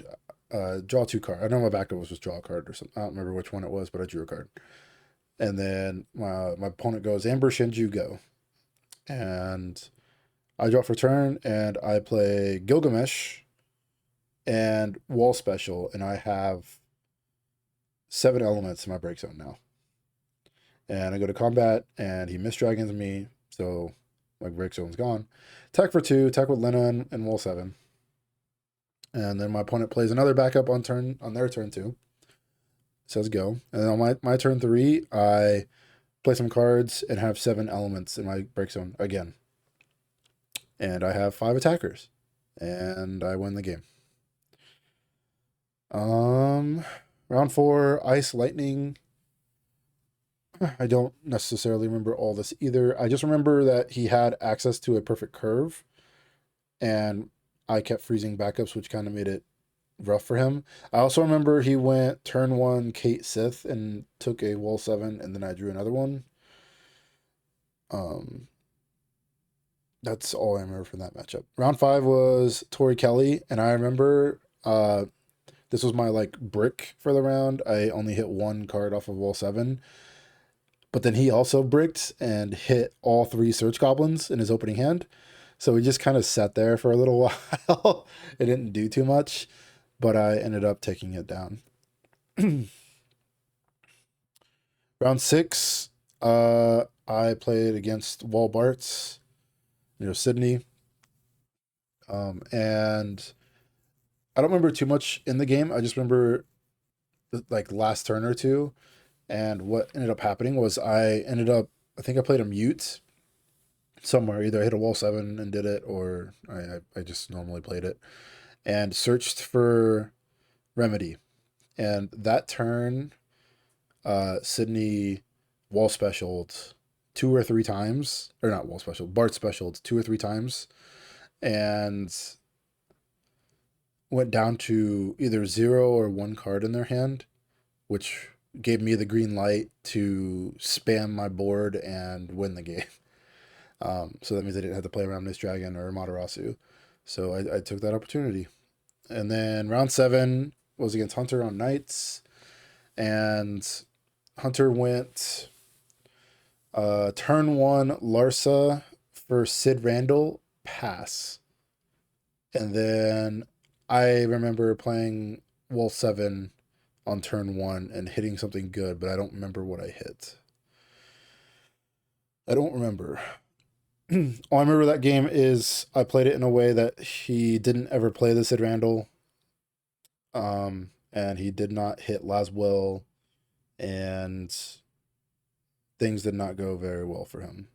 draw 2 cards. I know my backup was just draw a card or something. I don't remember which one it was, but I drew a card. And then my opponent goes, Amber Shinju, go. And I draw for turn, and I play Gilgamesh and Wall Special, and I have 7 elements in my break zone now. And I go to combat, and he misdragons me, so my break zone's gone. Attack for 2, attack with Lina and Wall 7. And then my opponent plays another backup on their turn 2. Says go. And then on my turn 3, I play some cards and have 7 elements in my break zone again. And I have 5 attackers. And I win the game. Round 4, Ice Lightning. I don't necessarily remember all this either. I just remember that he had access to a perfect curve. And I kept freezing backups, which kind of made it rough for him. I also remember he went turn 1 Kate Sith and took a wall 7, and then I drew another one. That's all I remember from that matchup. Round 5 was Tori Kelly, and I remember this was my like brick for the round. I only hit 1 card off of wall 7, but then he also bricked and hit all 3 Search Goblins in his opening hand. So we just kind of sat there for a little while. It didn't do too much, but I ended up taking it down. Round 6, I played against Wall Bartz, Sydney. And I don't remember too much in the game. I just remember like last turn or two. And what ended up happening was I think I played a mute somewhere. Either I hit a wall 7 and did it, or I just normally played it and searched for Remedy. And that turn, Sydney wall specialed 2 or 3 times, or not wall special, Bart specialed 2 or 3 times, and went down to either 0 or 1 card in their hand, which gave me the green light to spam my board and win the game. So that means I didn't have to play around Miss Dragon or Materasu. So I took that opportunity. And then round 7 was against Hunter on Knights. And Hunter went turn 1 Larsa for Sid Randall, pass. And then I remember playing wall 7 on turn 1 and hitting something good, but I don't remember what I hit. I don't remember. All I remember that game is I played it in a way that he didn't ever play the Sid Randall. And he did not hit Laswell, and things did not go very well for him.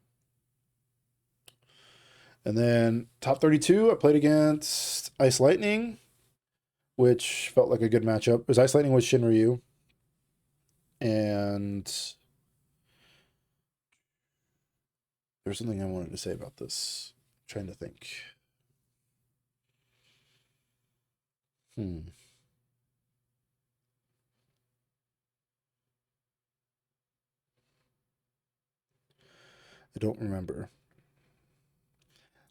And then top 32, I played against Ice Lightning, which felt like a good matchup. It was Ice Lightning with Shinryu. And there's something I wanted to say about this. I'm trying to think. I don't remember.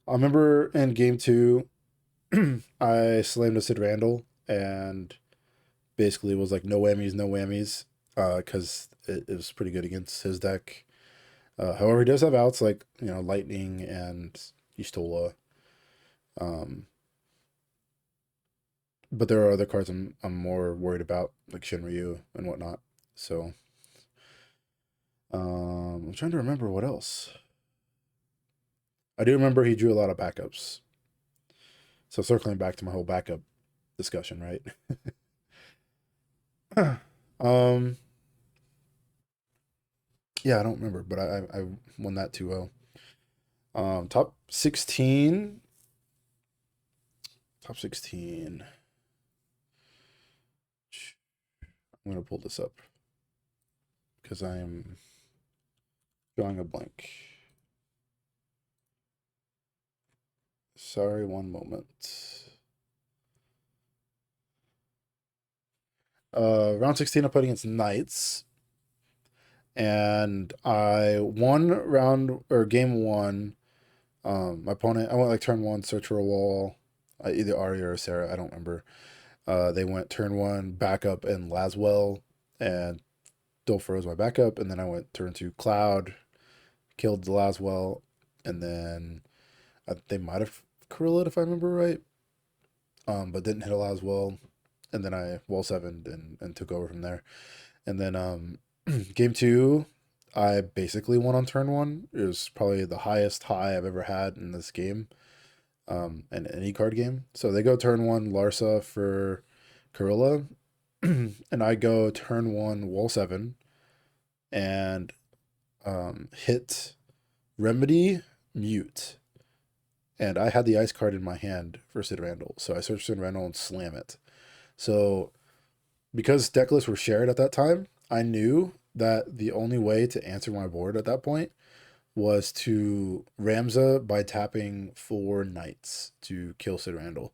I remember in game 2, I slammed a Sid Randall and basically was like no whammies, no whammies, because it was pretty good against his deck. However, he does have outs like, Lightning and Y'shtola. But there are other cards I'm more worried about, like Shinryu and whatnot. So, I'm trying to remember what else. I do remember he drew a lot of backups. So circling back to my whole backup discussion, right? um, yeah, I don't remember, but I won that 2-0. Top 16. Top 16. I'm gonna pull this up because I am drawing a blank. Sorry, one moment. Round 16, I played against Knights, and I won game one. My opponent, I went like turn one, search for a wall, either Arya or Sarah, I don't remember. They went turn one, backup, and Laswell, and Dolfro was my backup, and then I went turn two, Cloud, killed the Laswell, and then they might have Corilla if I remember right, but didn't hit a Laswell, and then I wall 7'd and took over from there. And then game two, I basically won on turn one. It was probably the highest high I've ever had in this game, in any card game. So they go turn one, Larsa for Corilla, and I go turn one, wall 7, and hit Remedy, Mute. And I had the ice card in my hand for Sid Randall. So I searched Sid Randall and slam it. So because deck lists were shared at that time, I knew that the only way to answer my board at that point was to Ramza by tapping 4 Knights to kill Sid Randall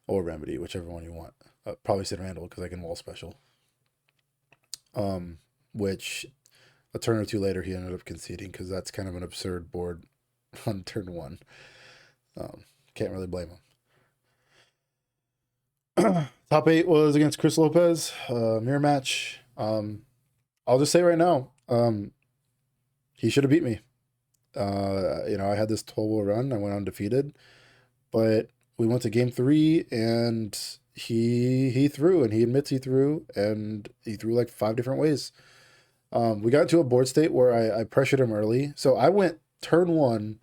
or Remedy, whichever one you want. Probably Sid Randall because I can wall special. Which a turn or two later he ended up conceding because that's kind of an absurd board on turn one. Can't really blame him. Top 8 was against Chris Lopez, mirror match. I'll just say right now, he should have beat me. I had this 12-0 run. I went undefeated, but we went to game 3 and he threw, and he admits he threw, and he threw like 5 different ways. We got into a board state where I pressured him early. So I went turn 1,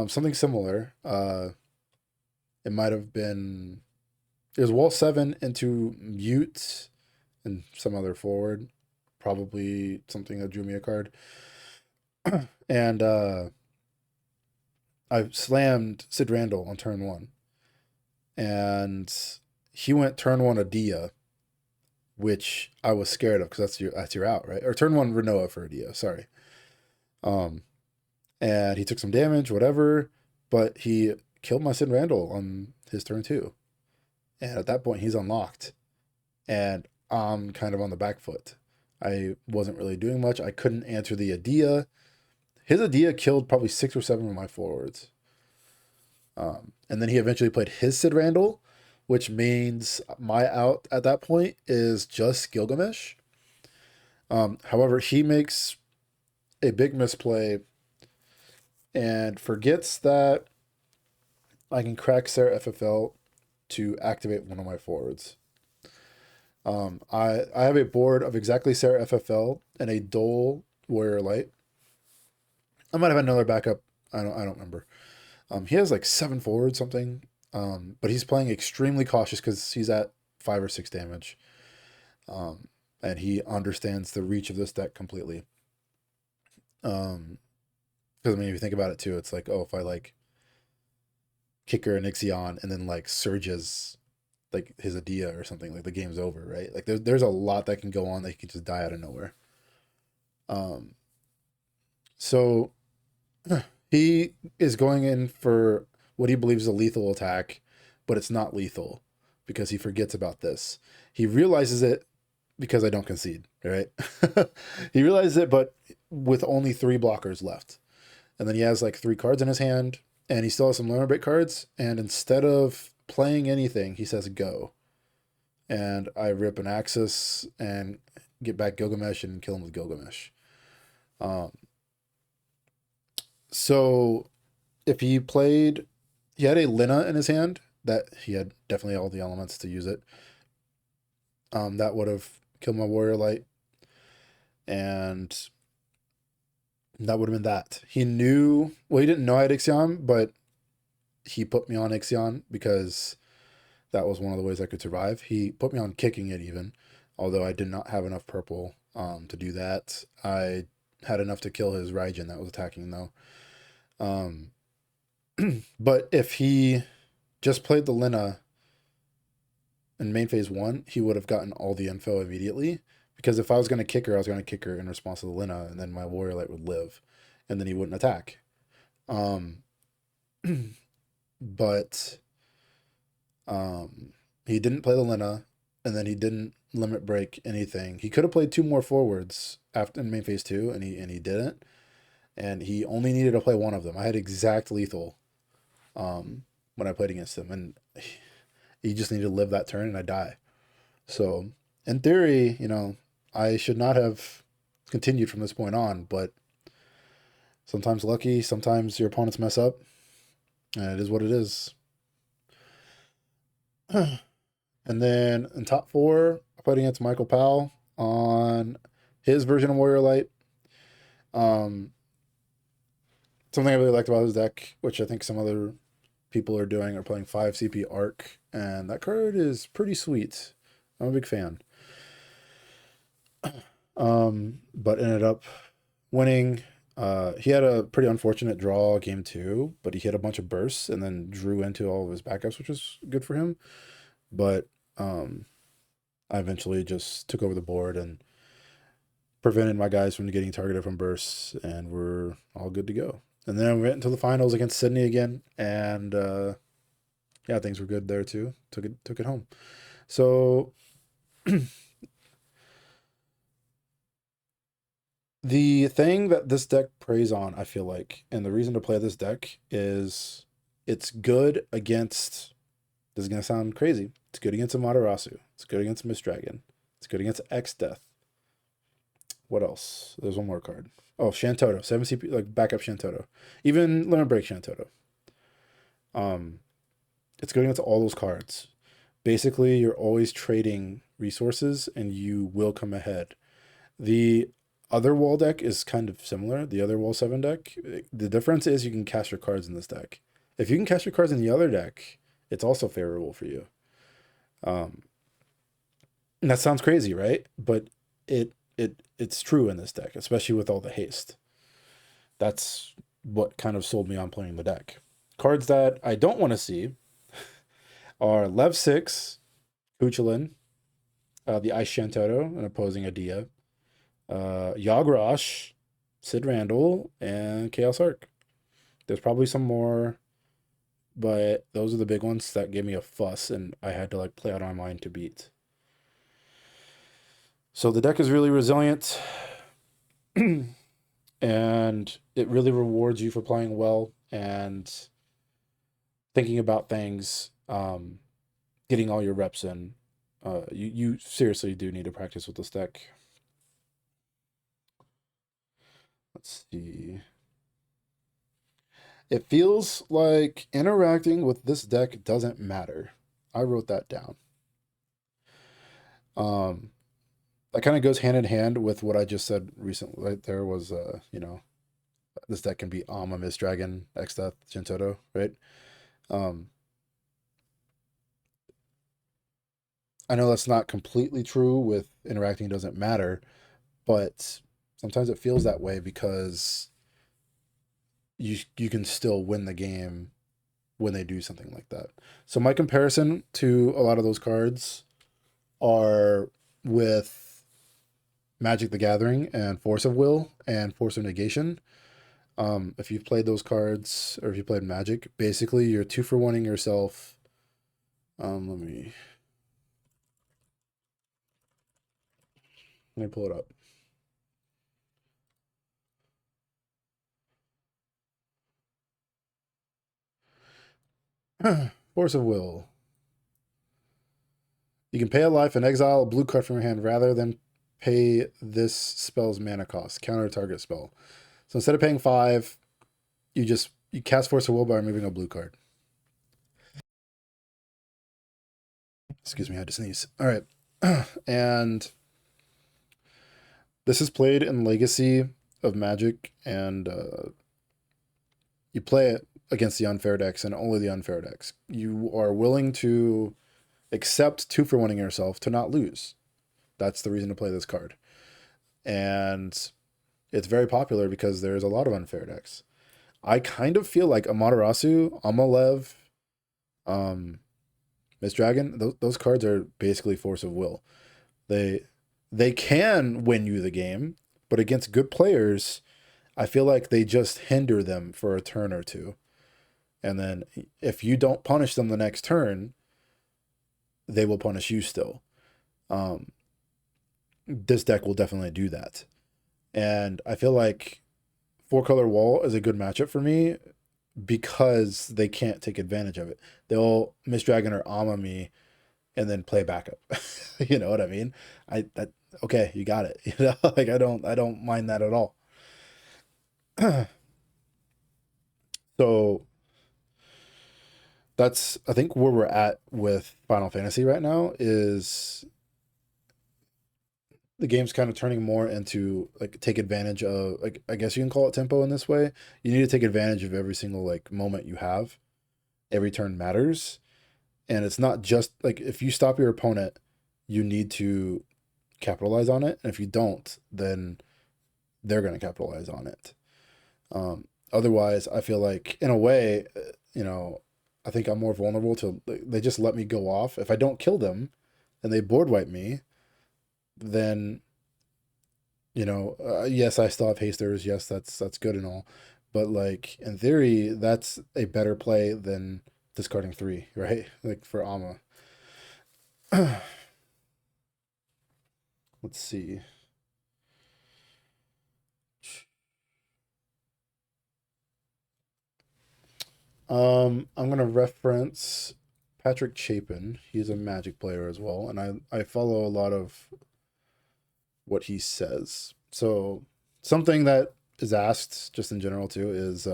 something similar. It might have been, it was wall 7 into Mute and some other forward, probably something that drew me a card. And I slammed Sid Randall on turn 1. And he went turn 1 Adia, which I was scared of because that's your out, right? Or turn 1 Renoa for Adia, sorry. And he took some damage, whatever, but he killed my Sid Randall on his turn 2. And at that point, he's unlocked. And I'm kind of on the back foot. I wasn't really doing much. I couldn't answer the Adia. His Adia killed probably 6 or 7 of my forwards. And then he eventually played his Sid Randall, which means my out at that point is just Gilgamesh. However, he makes a big misplay and forgets that I can crack Sarah FFL to activate one of my forwards. I have a board of exactly Sarah FFL and a Dole Warrior Light. I might have another backup. I don't remember. He has like 7 forwards something. But he's playing extremely cautious because he's at 5 or 6 damage. And he understands the reach of this deck completely. Because if you think about it too, it's like, if I like Kicker and Ixion and then like surges like his Adia or something, like the game's over, right? Like there's a lot that can go on that he can just die out of nowhere. So he is going in for what he believes is a lethal attack, but it's not lethal because he forgets about this. He realizes it because I don't concede, right? He realizes it, but with only 3 blockers left. And then he has like 3 cards in his hand, and he still has some limit break cards. And instead of playing anything, he says go. And I rip an Axis and get back Gilgamesh and kill him with Gilgamesh. Um, so if he had a Lina in his hand that he had definitely all the elements to use it. That would have killed my Warrior Light, and that would have been that. He knew, well, he didn't know I had Ixion, but he put me on Ixion because that was one of the ways I could survive. He put me on kicking it even, although I did not have enough purple to do that. I had enough to kill his Raijin that was attacking though. But if he just played the Lina in main phase 1, he would have gotten all the info immediately. Because if I was going to kick her, I was going to kick her in response to the Lina, and then my Warrior Light would live, and then he wouldn't attack. But he didn't play the Lina, and then he didn't limit break anything. He could have played 2 more forwards after in main phase 2, and he didn't. And he only needed to play 1 of them. I had exact lethal when I played against him, and he just needed to live that turn, and I die. So in theory, I should not have continued from this point on, but sometimes lucky, sometimes your opponents mess up, and it is what it is. And then in top 4, I played against Michael Powell on his version of Warrior Light. Something I really liked about his deck, which I think some other people are doing, are playing 5 CP Arc, and that card is pretty sweet. I'm a big fan. But ended up winning. He had a pretty unfortunate draw game 2, but he hit a bunch of bursts and then drew into all of his backups, which was good for him. But I eventually just took over the board and prevented my guys from getting targeted from bursts, and we're all good to go. And then we went into the finals against Sydney again, and yeah, things were good there too. Took it home. So the thing that this deck preys on, I feel like, and the reason to play this deck is it's good against, this is going to sound crazy, it's good against Amaterasu, it's good against Mist Dragon, it's good against X-Death. What else? There's one more card. Oh, Shantoto, 7 CP, like backup Shantoto. Even Limit Break Shantoto. It's good against all those cards. Basically, you're always trading resources and you will come ahead. The other wall deck is kind of similar. The other wall 7 deck. The difference is you can cast your cards in this deck. If you can cast your cards in the other deck, it's also favorable for you. And that sounds crazy, right? But it's true in this deck, especially with all the haste. That's what kind of sold me on playing the deck. Cards that I don't want to see are Lev 6, Kuchelin, the Ice Shantoto, an opposing Adia, Yagrosh, Sid Randall, and Chaos Arc. There's probably some more, but those are the big ones that gave me a fuss, and I had to like play out on my mind to beat. So the deck is really resilient, and it really rewards you for playing well and thinking about things, getting all your reps in. You seriously do need to practice with this deck. Let's see. It feels like interacting with this deck doesn't matter. I wrote that down. That kind of goes hand in hand with what I just said recently. Right? There was, this deck can be Alma, Mist Dragon, X-Death, Shantoto, right? I know that's not completely true with interacting doesn't matter, but sometimes it feels that way because you can still win the game when they do something like that. So my comparison to a lot of those cards are with Magic the Gathering and Force of Will and Force of Negation. If you've played those cards, or if you played Magic, basically you're 2-for-1ing yourself. Let me pull it up. Force of Will. You can pay a life and exile a blue card from your hand rather than pay this spell's mana cost, counter target spell. So instead of paying 5, you cast Force of Will by removing a blue card. Excuse me, I had to sneeze. All right. And this is played in Legacy of Magic, and you play it against the unfair decks and only the unfair decks. You are willing to accept 2 for winning yourself to not lose. That's the reason to play this card. And it's very popular because there's a lot of unfair decks. I kind of feel like Amaterasu, Amalev, Miss Dragon, those cards are basically Force of Will. They can win you the game, but against good players, I feel like they just hinder them for a turn or two. And then if you don't punish them the next turn, they will punish you still. This deck will definitely do that. And I feel like 4-color wall is a good matchup for me because they can't take advantage of it. They'll Miss Dragon or Ama me and then play backup. You know what I mean? Okay, you got it. You know, like I don't mind that at all. So that's I think where we're at with Final Fantasy right now is the game's kind of turning more into like take advantage of, like, I guess you can call it tempo in this way. You need to take advantage of every single like moment you have. Every turn matters. And it's not just like if you stop your opponent, you need to capitalize on it. And if you don't, then they're going to capitalize on it. Otherwise, I feel like in a way, I think I'm more vulnerable to, they just let me go off. If I don't kill them and they board wipe me, then, yes, I still have hasters. Yes, that's good and all. But like in theory, that's a better play than discarding 3, right? Like for Ama. Let's see. I'm gonna reference Patrick Chapin. He's a Magic player as well, and I follow a lot of what he says. So something that is asked just in general too is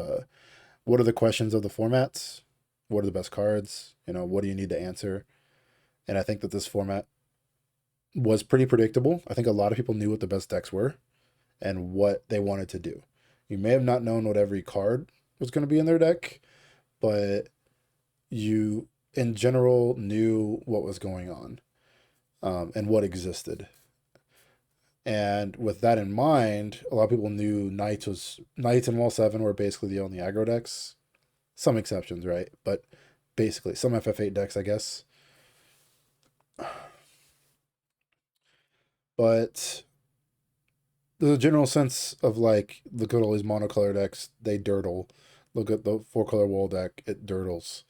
what are the questions of the formats? What are the best cards? What do you need to answer? And I think that this format was pretty predictable. I think a lot of people knew what the best decks were and what they wanted to do. You may have not known what every card was going to be in their deck, but you, in general, knew what was going on and what existed. And with that in mind, a lot of people knew Knights and Wall 7 were basically the only aggro decks. Some exceptions, right? But basically, some FF8 decks, I guess. But there's a general sense of like, look at all these monocolor decks, they dirtle. Look at the 4-color wall deck, it dirtles.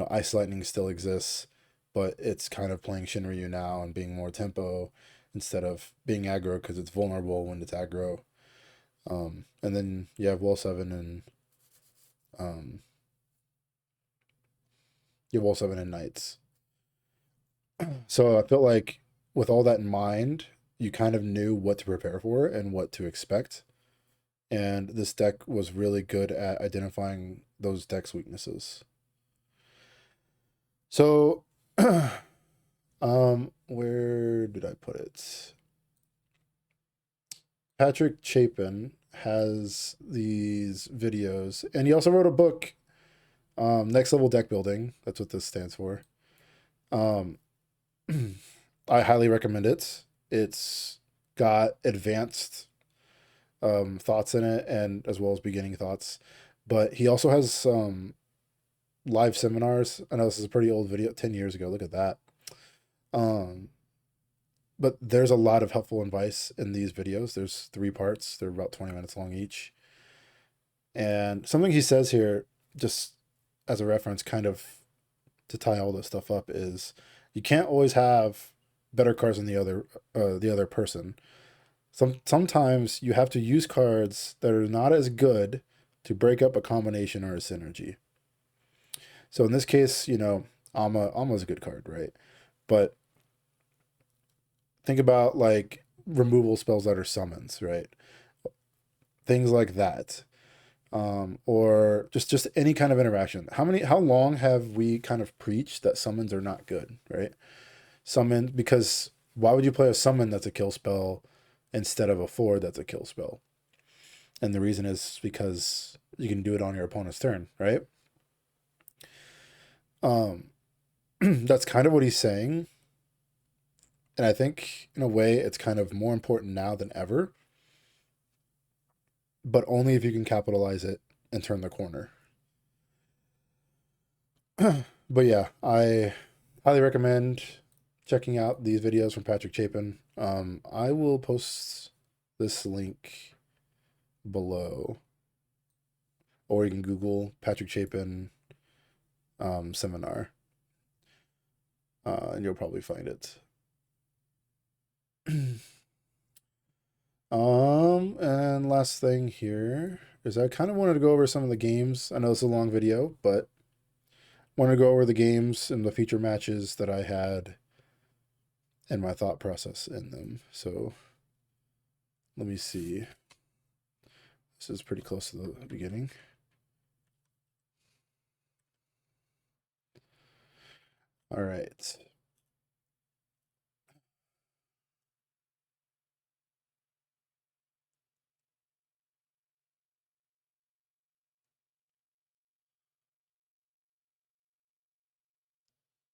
Ice Lightning still exists, but it's kind of playing Shinryu now and being more tempo instead of being aggro because it's vulnerable when it's aggro. And then you have Wall 7 and you have Wall 7 and Knights. So I felt like with all that in mind, you kind of knew what to prepare for and what to expect. And this deck was really good at identifying those decks' weaknesses. So, where did I put it? Patrick Chapin has these videos, and he also wrote a book, Next Level Deck Building. That's what this stands for. I highly recommend it. It's got advanced thoughts in it, and as well as beginning thoughts. But he also has some live seminars. I know this is a pretty old video, 10 years ago. Look at that. But there's a lot of helpful advice in these videos. There's 3 parts. They're about 20 minutes long each. And something he says here, just as a reference, kind of to tie all this stuff up, is you can't always have better cards than the other person. Sometimes you have to use cards that are not as good to break up a combination or a synergy. So in this case, Ama's a good card, right? But think about like removal spells that are summons, right? Things like that. Or just any kind of interaction. How long have we kind of preached that summons are not good, right? Summon, because why would you play a summon that's a kill spell instead of a forward that's a kill spell? And the reason is because you can do it on your opponent's turn, right? That's kind of what he's saying. And I think in a way it's kind of more important now than ever, but only if you can capitalize it and turn the corner. But yeah, I highly recommend checking out these videos from Patrick Chapin. I will post this link below, or you can Google Patrick Chapin seminar, and you'll probably find it. And last thing here is I kind of wanted to go over some of the games. I know it's a long video, but wanted to go over the games and the feature matches that I had and my thought process in them. So let me see. This is pretty close to the beginning. All right.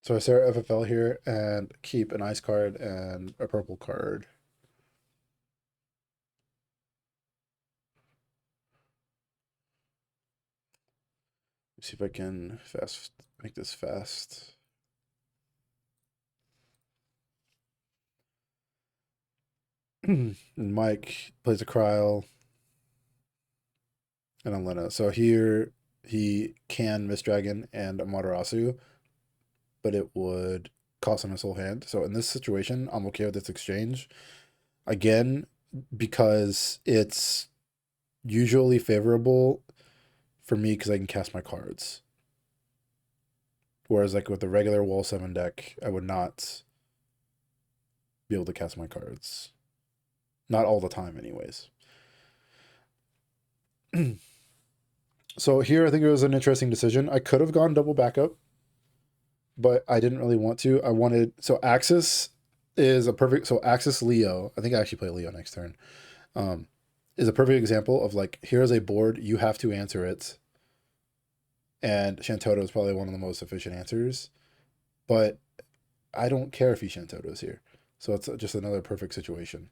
So I start FFL here and keep an ice card and a purple card. Let's see if I can make this fast. And Mike plays a Kryl and a Lena. So here he can Miss Dragon and Amaterasu, but it would cost him his whole hand. So in this situation, I'm okay with this exchange. Again, because it's usually favorable for me because I can cast my cards. Whereas like with the regular Wall 7 deck, I would not be able to cast my cards. Not all the time anyways. So here I think it was an interesting decision. I could have gone double backup, but I didn't really want to. I wanted, so Axis is a perfect, so Axis Leo, I think I actually play Leo next turn, is a perfect example of like, here's a board, you have to answer it. And Shantoto is probably one of the most efficient answers, but I don't care if he Shantoto's here. So it's just another perfect situation.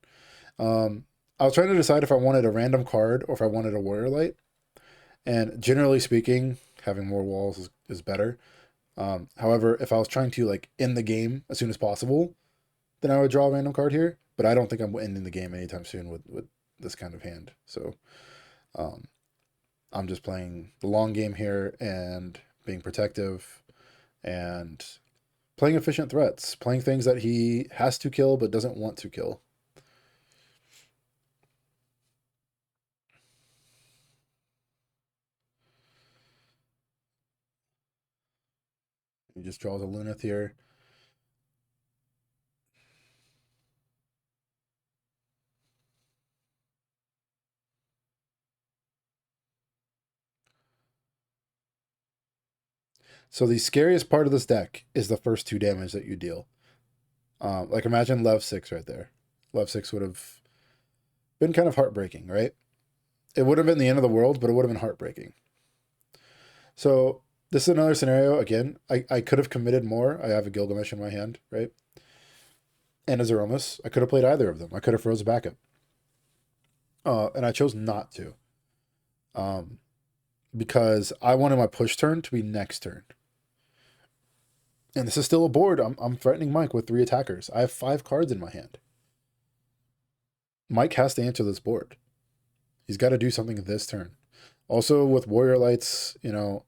I was trying to decide if I wanted a random card or if I wanted a Warrior Light. And generally speaking, having more walls is better. However, if I was trying to like end the game as soon as possible, then I would draw a random card here. But I don't think I'm ending the game anytime soon with this kind of hand. So I'm just playing the long game here and being protective and playing efficient threats, playing things that he has to kill but doesn't want to kill. He just draws a Lunith here. So the scariest part of this deck is the first 2 damage that you deal. Like imagine Lev 6 right there. Lev 6 would have been kind of heartbreaking, right? It would have been the end of the world, but it would have been heartbreaking. So this is another scenario. Again, I could have committed more. I have a Gilgamesh in my hand, right? And a Zeromus. I could have played either of them. I could have froze a backup. And I chose not to. Because I wanted my push turn to be next turn. And this is still a board. I'm threatening Mike with 3 attackers. I have 5 cards in my hand. Mike has to answer this board. He's got to do something this turn. Also, with Warrior Lights, you know,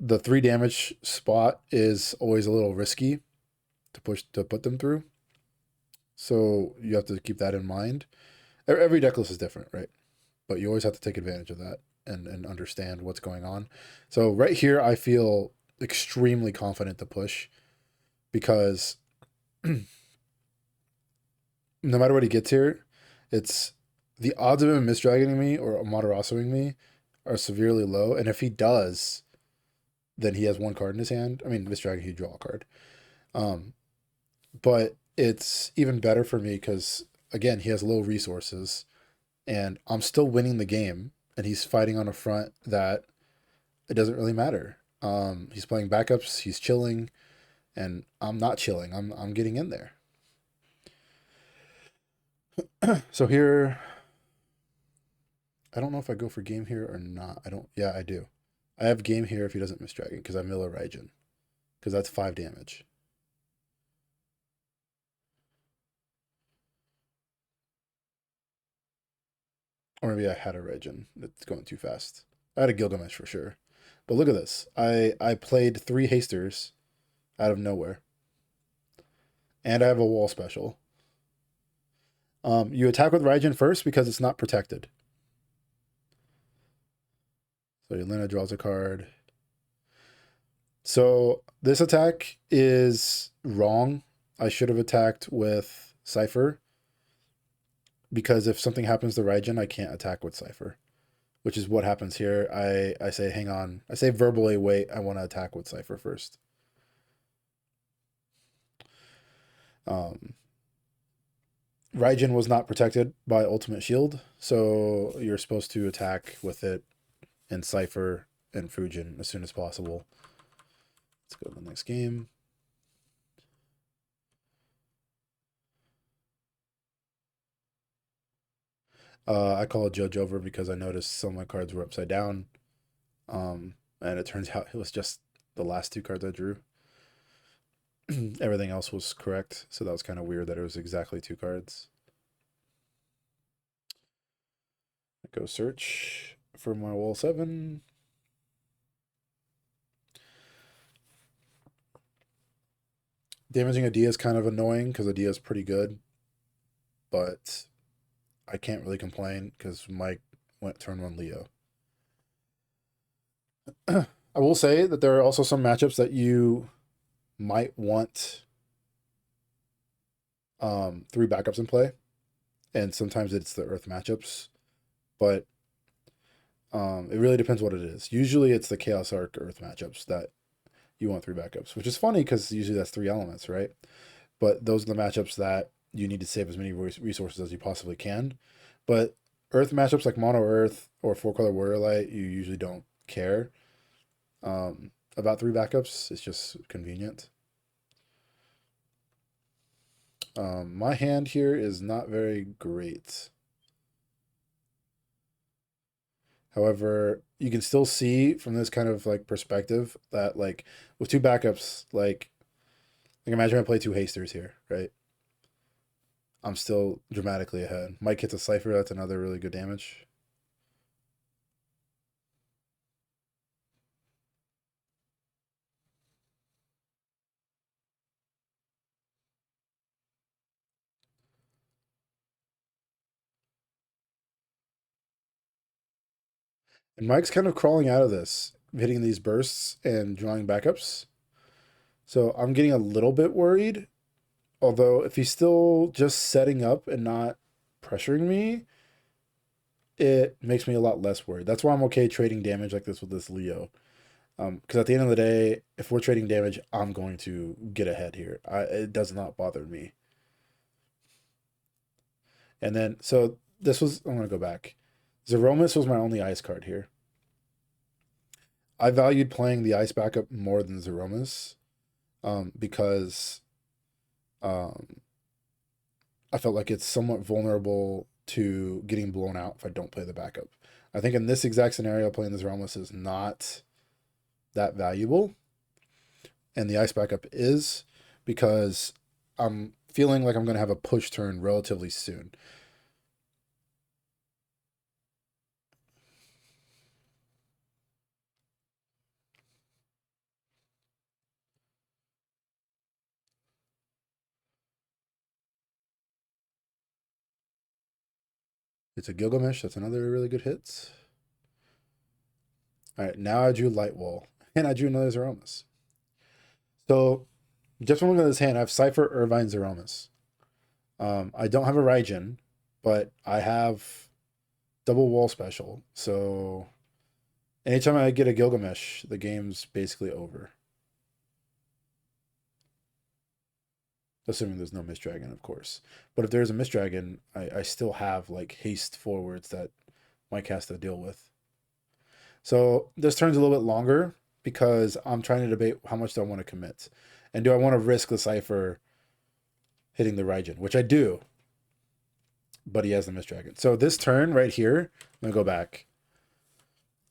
the 3 damage spot is always a little risky to put them through. So you have to keep that in mind. Every deck list is different, right? But you always have to take advantage of that and understand what's going on. So right here, I feel extremely confident to push because no matter what he gets here, it's the odds of him misdragoning me or Amaterasoing me are severely low. And if he does, then he has one card in his hand. I mean, misdragon, he draw a card. Um, but it's even better for me because again, he has low resources, and I'm still winning the game, and he's fighting on a front that it doesn't really matter. He's playing backups, he's chilling, and I'm not chilling. I'm getting in there. So here, I don't know if I go for game here or not. I don't. Yeah, I do. I have game here if he doesn't miss dragon because I mill a Raijin because that's 5 damage. Or maybe I had a Raijin. It's going too fast. I had a Gilgamesh for sure. But look at this. I played 3 hasters out of nowhere, and I have a wall special. You attack with Raijin first because it's not protected. So Yelena draws a card. So this attack is wrong. I should have attacked with Cypher because if something happens to Raijin, I can't attack with Cypher, which is what happens here. I say, hang on. I say verbally, wait, I want to attack with Cypher first. Raijin was not protected by Ultimate Shield, so you're supposed to attack with it and Cypher and Fujin as soon as possible. Let's go to the next game. I call a judge over because I noticed some of my cards were upside down. And it turns out it was just the last 2 cards I drew. Everything else was correct, so that was kind of weird that it was exactly 2 cards. I go search for my wall 7. Damaging a Dia is kind of annoying because a Dia is pretty good, but I can't really complain because Mike went turn 1 Leo. I will say that there are also some matchups that you might want 3 backups in play, and sometimes it's the Earth matchups, but it really depends what it is. Usually it's the Chaos Arc Earth matchups that you want 3 backups, which is funny because usually that's 3 elements, right? But those are the matchups that you need to save as many resources as you possibly can. But Earth matchups like Mono Earth or 4-color Warrior Light, you usually don't care about 3 backups. It's just convenient. My hand here is not very great. However, you can still see from this kind of like perspective that like with 2 backups, like imagine I play 2 hasters here, right? I'm still dramatically ahead. Mike hits a Cypher, that's another really good damage. And Mike's kind of crawling out of this, hitting these bursts and drawing backups. So I'm getting a little bit worried. Although if he's still just setting up and not pressuring me, it makes me a lot less worried. That's why I'm okay trading damage like this with this Leo. Because at the end of the day, if we're trading damage, I'm going to get ahead here. It does not bother me. And then, so this was, I'm going to go back. Zeromus was my only ice card here. I valued playing the ice backup more than Zeromus because um, I felt like it's somewhat vulnerable to getting blown out if I don't play the backup. I think in this exact scenario, playing the Zeromus is not that valuable, and the ice backup is because I'm feeling like I'm going to have a push turn relatively soon. It's a Gilgamesh. That's another really good hit. All right, now I drew Light Wall, and I drew another Zeromus. So just from looking at this hand, I have Cypher, Irvine, Zeromus. I don't have a Raijin, but I have double wall special. So anytime I get a Gilgamesh, the game's basically over. Assuming there's no Mist Dragon, of course. But if there's a Mist Dragon, I still have like haste forwards that Mike has to deal with. So this turn's a little bit longer because I'm trying to debate how much do I want to commit. And do I want to risk the Cypher hitting the Raijin, which I do, but he has the Mist Dragon. So this turn right here, I'm going to go back.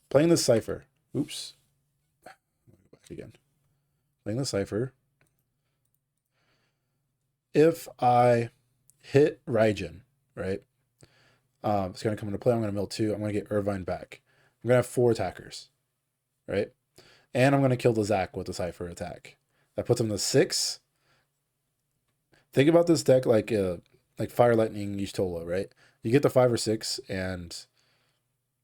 Playing the Cypher. Oops. Go back again. Playing the Cypher. If I hit Raijin, right? It's going to come into play. I'm going to mill 2. I'm going to get Irvine back. I'm going to have 4 attackers, right? And I'm going to kill the Zac with the Cypher attack. That puts him to 6. Think about this deck like Fire Lightning Y'shtola, right? You get the 5 or 6, and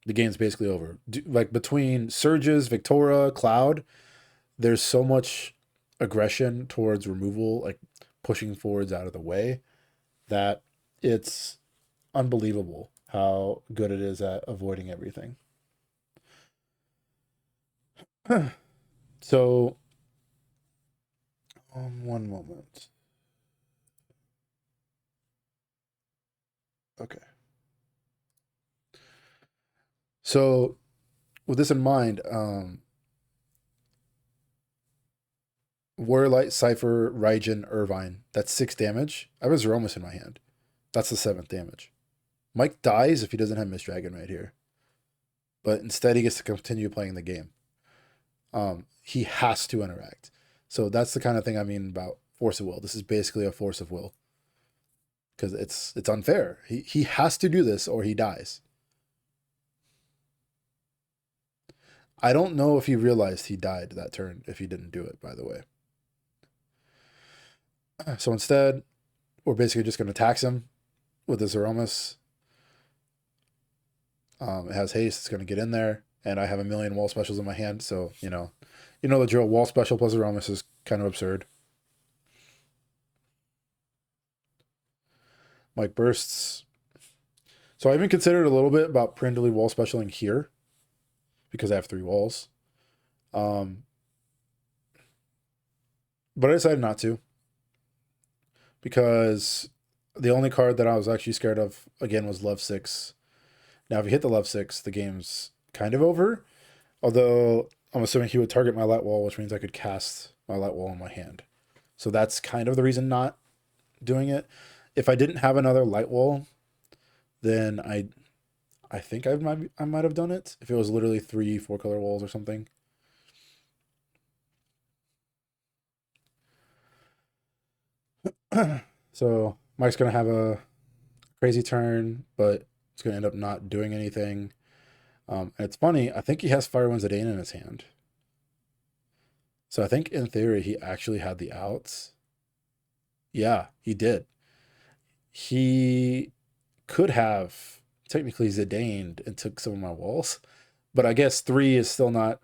the game's basically over. Like between Surges, Victora, Cloud, there's so much aggression towards removal, like pushing forwards out of the way, that it's unbelievable how good it is at avoiding everything. So, one moment. Okay. So, with this in mind, Warrior Light, Cypher, Raijin, Irvine. That's 6 damage. I have a Zeromus in my hand. That's the 7th damage. Mike dies if he doesn't have Mist Dragon right here. But instead, he gets to continue playing the game. He has to interact. So that's the kind of thing I mean about force of will. This is basically a force of will. Because it's unfair. He has to do this or he dies. I don't know if he realized he died that turn if he didn't do it, by the way. So instead, we're basically just going to tax him with the Zeromus. It has haste. It's going to get in there. And I have a million wall specials in my hand. So, you know the drill. Wall special plus Zeromus is kind of absurd. Mike bursts. So I even considered a little bit about parentally wall specialing here because I have 3 walls. But I decided not to because the only card that I was actually scared of, again, was Love 6. Now, if you hit the Love 6, the game's kind of over. Although, I'm assuming he would target my light wall, which means I could cast my light wall in my hand. So that's kind of the reason not doing it. If I didn't have another light wall, then I think I might have done it. If it was literally 3 4-color walls or something. So Mike's going to have a crazy turn, but it's going to end up not doing anything. And it's funny, I think he has Firewinds Zidane in his hand. So I think in theory he actually had the outs. Yeah, he did. He could have technically Zidaned and took some of my walls, but I guess 3 is still not,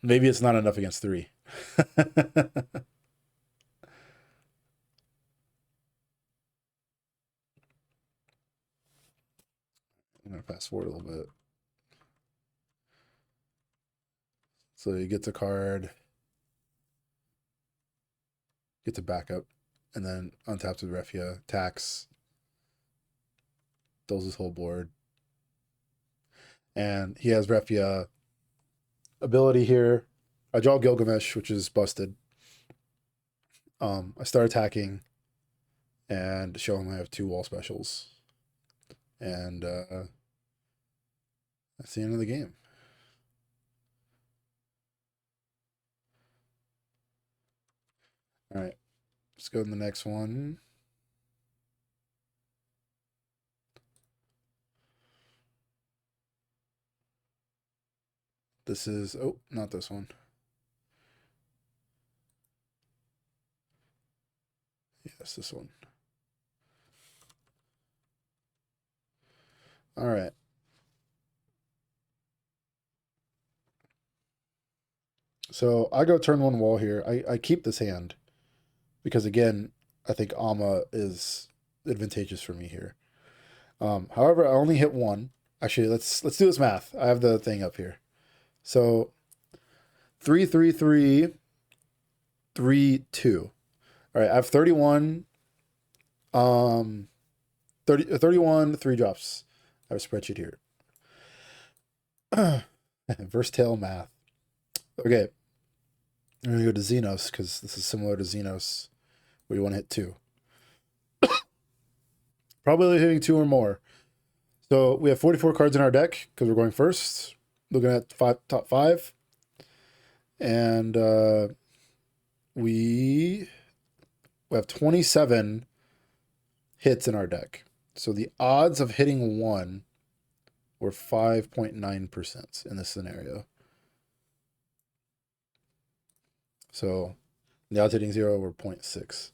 maybe it's not enough against 3. I'm going to fast forward a little bit. So he gets a card, gets a backup, and then untaps with Refia, attacks, does his whole board. And he has Refia ability here. I draw Gilgamesh, which is busted. I start attacking and show him I have 2 wall specials. And that's the end of the game. All right, let's go to the next one. This is, oh, not this one. Yes, this one. All right. So I go turn 1 wall here. I keep this hand because, again, I think Ama is advantageous for me here. However, I only hit one. Actually, let's do this math. I have the thing up here. So 3, 3, 3, 3, 2. All right, I have 31. 31 3 drops. I have a spreadsheet here. Versatile math. Okay, I'm gonna go to Xenos because this is similar to Xenos, where you want to hit 2. Probably hitting 2 or more. So we have 44 cards in our deck because we're going first. Looking at top 5. And we have 27 hits in our deck. So the odds of hitting 1 were 5.9% in this scenario. So the odds hitting 0 were 0.6.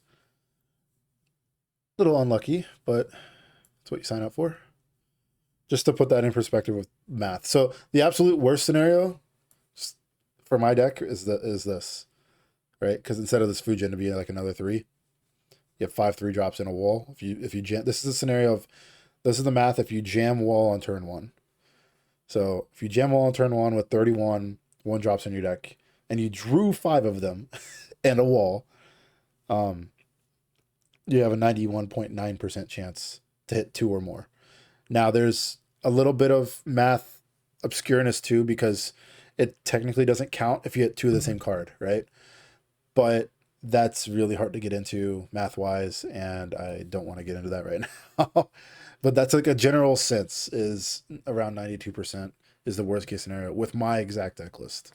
Little unlucky, but that's what you sign up for. Just to put that in perspective with math. So the absolute worst scenario for my deck is this, right? Because instead of this Fujin to be like another 3, you have 5 3 drops in a wall. If you jam, this is a scenario of, this is the math if you jam wall on turn 1. So if you jam wall on turn 1 with 31 1 drops in your deck, and you drew 5 of them and a wall, you have a 91.9% chance to hit 2 or more. Now there's a little bit of math obscureness too, because it technically doesn't count if you hit 2 of the same card, right? But that's really hard to get into math wise, and I don't want to get into that right now. But that's like a general sense, is around 92% is the worst case scenario with my exact deck list.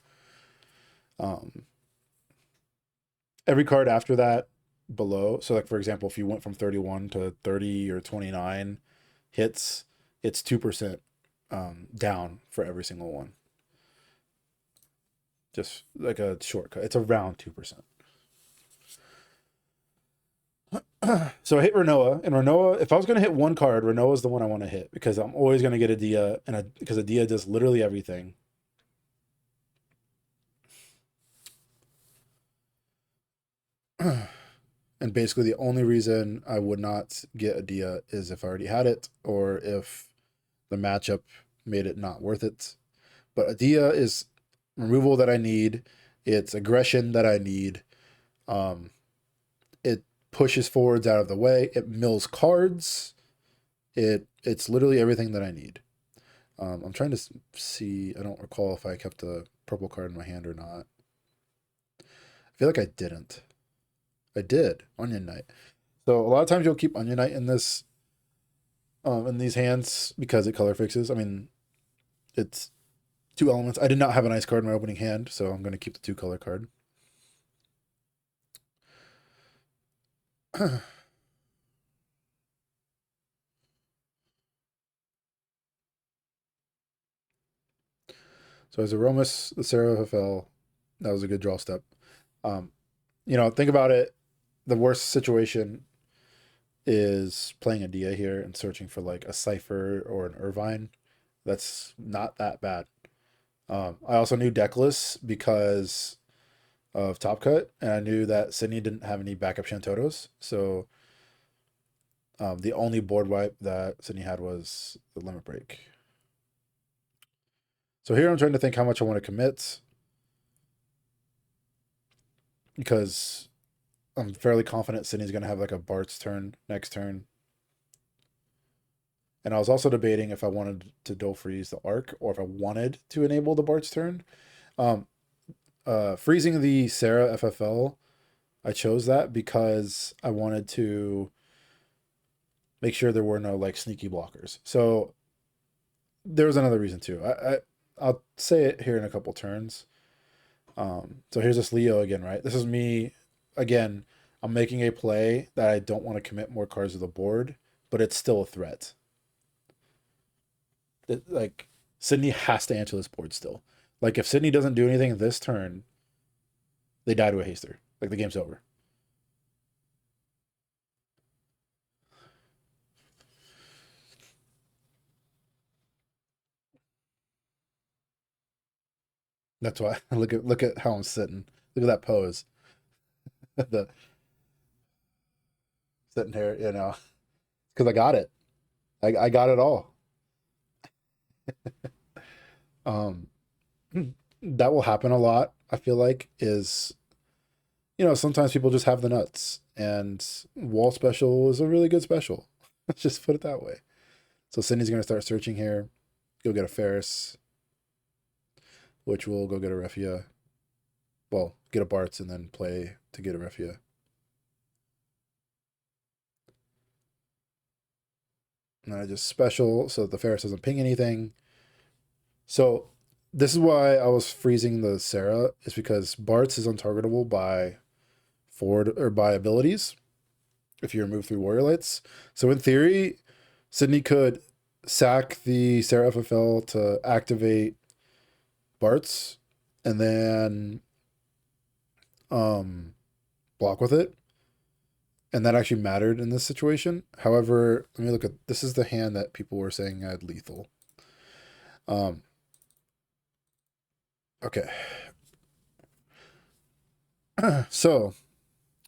Every card after that below, so like for example, if you went from 31 to 30 or 29 hits, it's 2% down for every single one. Just like a shortcut. It's around 2%. So I hit Renoa, and Renoa, if I was going to hit one card, Renoa is the one I want to hit, because I'm always going to get a Dia, because a Dia does literally everything. And basically the only reason I would not get a Dia is if I already had it, or if the matchup made it not worth it. But a Dia is removal that I need. It's aggression that I need. It pushes forwards out of the way. It mills cards. It's literally everything that I need. I'm trying to see. I don't recall if I kept a purple card in my hand or not. I feel like I didn't. I did. Onion Knight. So a lot of times you'll keep Onion Knight in this, in these hands, because it color fixes. I mean, it's 2 elements. I did not have an ice card in my opening hand, so I'm going to keep the 2 color card. So as Aromas, the Seraphel, that was a good draw step. Think about it. The worst situation is playing a Dia here and searching for like a Cypher or an Irvine. That's not that bad. I also knew deckless because of Top Cut, and I knew that Sydney didn't have any backup Shantotos. So the only board wipe that Sydney had was the Limit Break. So here I'm trying to think how much I want to commit, because I'm fairly confident Sydney's going to have like a Bart's turn next turn. And I was also debating if I wanted to Dole Freeze the Arc, or if I wanted to enable the Bart's turn. Freezing the Sarah FFL, I chose that because I wanted to make sure there were no like sneaky blockers. So there was another reason too. I'll say it here in a couple turns. So here's this Leo again, right? This is me again. I'm making a play that I don't want to commit more cards to the board, but it's still a threat. Like Sydney has to answer this board still. Like if Sydney doesn't do anything this turn, they die to a haster. Like the game's over. That's why look at how I'm sitting. Look at that pose. the sitting here, you know, because I got it. I got it all. Um, that will happen a lot. I feel like is sometimes people just have the nuts, and wall special is a really good special. Let's just put it that way. So Sydney's gonna start searching here. Go get a Ferris, which will go get a Refia. Well, get a Bart's and then play to get a Refia. And I just special so that the Ferris doesn't ping anything. So this is why I was freezing the Sarah, is because Bart's is untargetable by forward or by abilities if you remove 3 Warrior Lights. So in theory, Sydney could sack the Sarah FFL to activate Bart's and then block with it. And that actually mattered in this situation. However, let me look at this is the hand that people were saying had lethal. Okay. So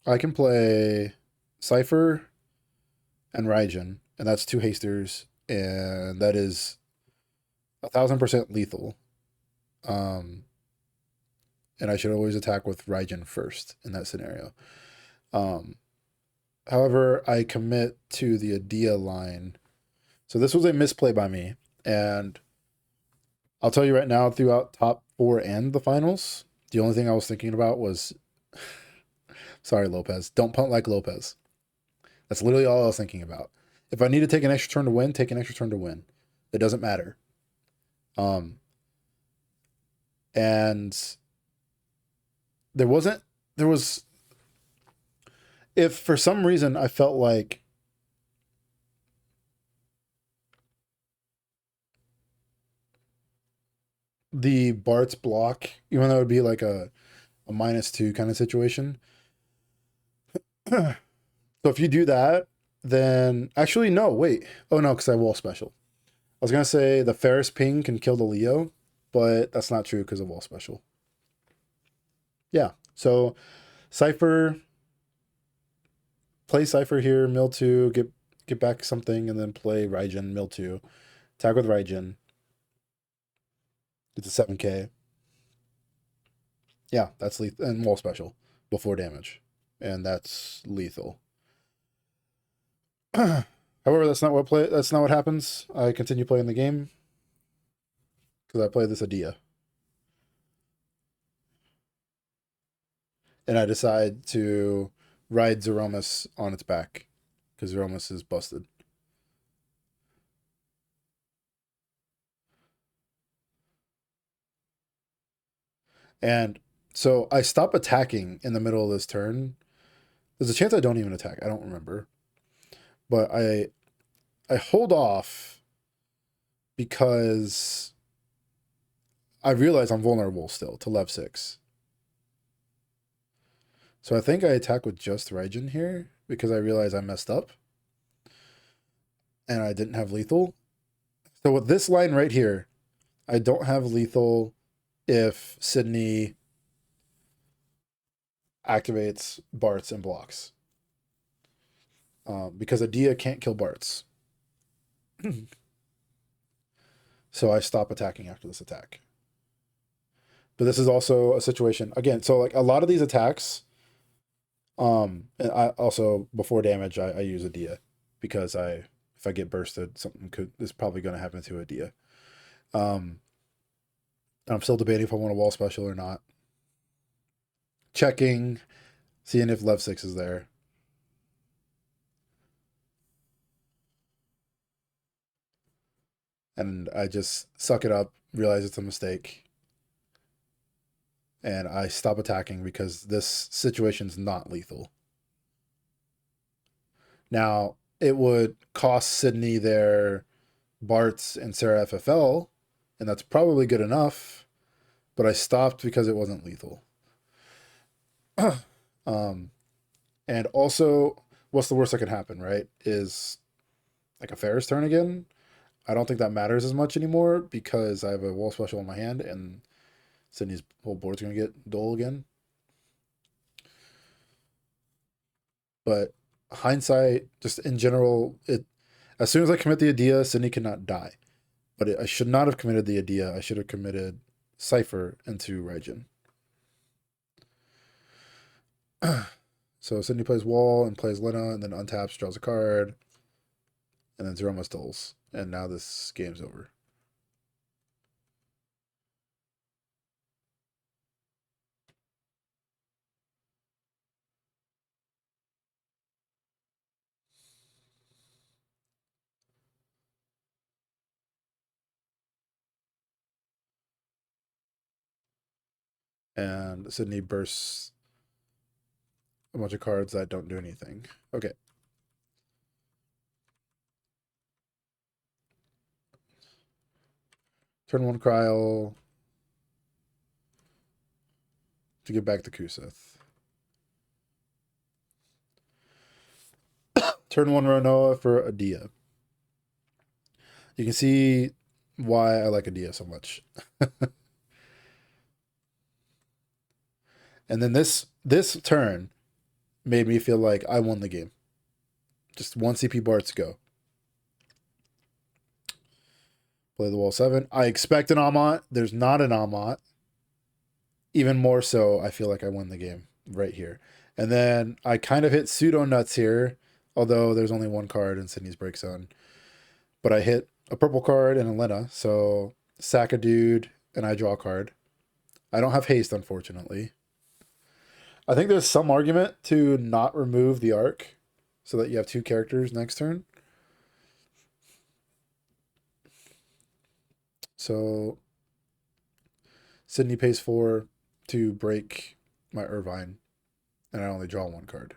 I can play Cypher and Raijin, and that's 2 hasters, and that is 1,000% lethal. And I should always attack with Raijin first in that scenario. However, I commit to the Adia line. So this was a misplay by me, and I'll tell you right now, throughout top 4 and the finals, the only thing I was thinking about was, sorry, Lopez, don't punt like Lopez. That's literally all I was thinking about. If I need to take an extra turn to win, take an extra turn to win. It doesn't matter. And there was, if for some reason I felt like the Bart's block, even though it would be like a -2 kind of situation. So if you do that, then actually, no, wait. Oh no, because I wall special. I was going to say the Ferris ping can kill the Leo, but that's not true because of wall special. Yeah, so Cypher, play Cypher here, mill 2, get back something, and then play Raijin, mill 2. Attack with Raijin. It's a 7k. Yeah, that's lethal. And wall special before damage. And that's lethal. However, that's not what happens. I continue playing the game because I play this Adia. And I decide to ride Zeromus on its back because Zeromus is busted. And so I stop attacking in the middle of this turn. There's a chance I don't even attack. I don't remember. But I hold off because I realize I'm vulnerable still to Lev 6. So I think I attack with just Raijin here because I realize I messed up. And I didn't have lethal. So with this line right here, I don't have lethal if Sydney activates Bart's and blocks. Because Adia can't kill Bart's. So I stop attacking after this attack. But this is also a situation, again, so like a lot of these attacks, and I also, before damage, I use Adia because if I get bursted, something is probably going to happen to Adia. I'm still debating if I want a wall special or not. Checking, seeing if Lev 6 is there. And I just suck it up, realize it's a mistake, and I stop attacking because this situation's not lethal. Now, it would cost Sydney their Bart's and Sarah FFL, and that's probably good enough, but I stopped because it wasn't lethal. And also, what's the worst that could happen, right? Is like a Ferris turn again. I don't think that matters as much anymore because I have a wall special in my hand and Sydney's whole board's going to get dull again. But hindsight, just in general, as soon as I commit the idea, Sydney cannot die. But I should not have committed the idea. I should have committed Cypher into Raijin. So Sydney plays Wall and plays Lena, and then untaps, draws a card, and then Zeroma stills. And now this game's over. And Sydney bursts a bunch of cards that don't do anything. Okay. Turn 1 Cryle to get back the Kuseth. Turn 1 Ranoa for Adia. You can see why I like Adia so much. And then this turn made me feel like I won the game. Just 1 CP bar to go. Play the Wall 7. I expect an Ammon. There's not an Ammon. Even more so, I feel like I won the game right here. And then I kind of hit pseudo nuts here, although there's only 1 card in Sydney's Break Zone. But I hit a purple card and a Lena, so sack a dude and I draw a card. I don't have haste, unfortunately. I think there's some argument to not remove the arc so that you have 2 characters next turn. So Sydney pays 4 to break my Irvine, and I only draw 1 card.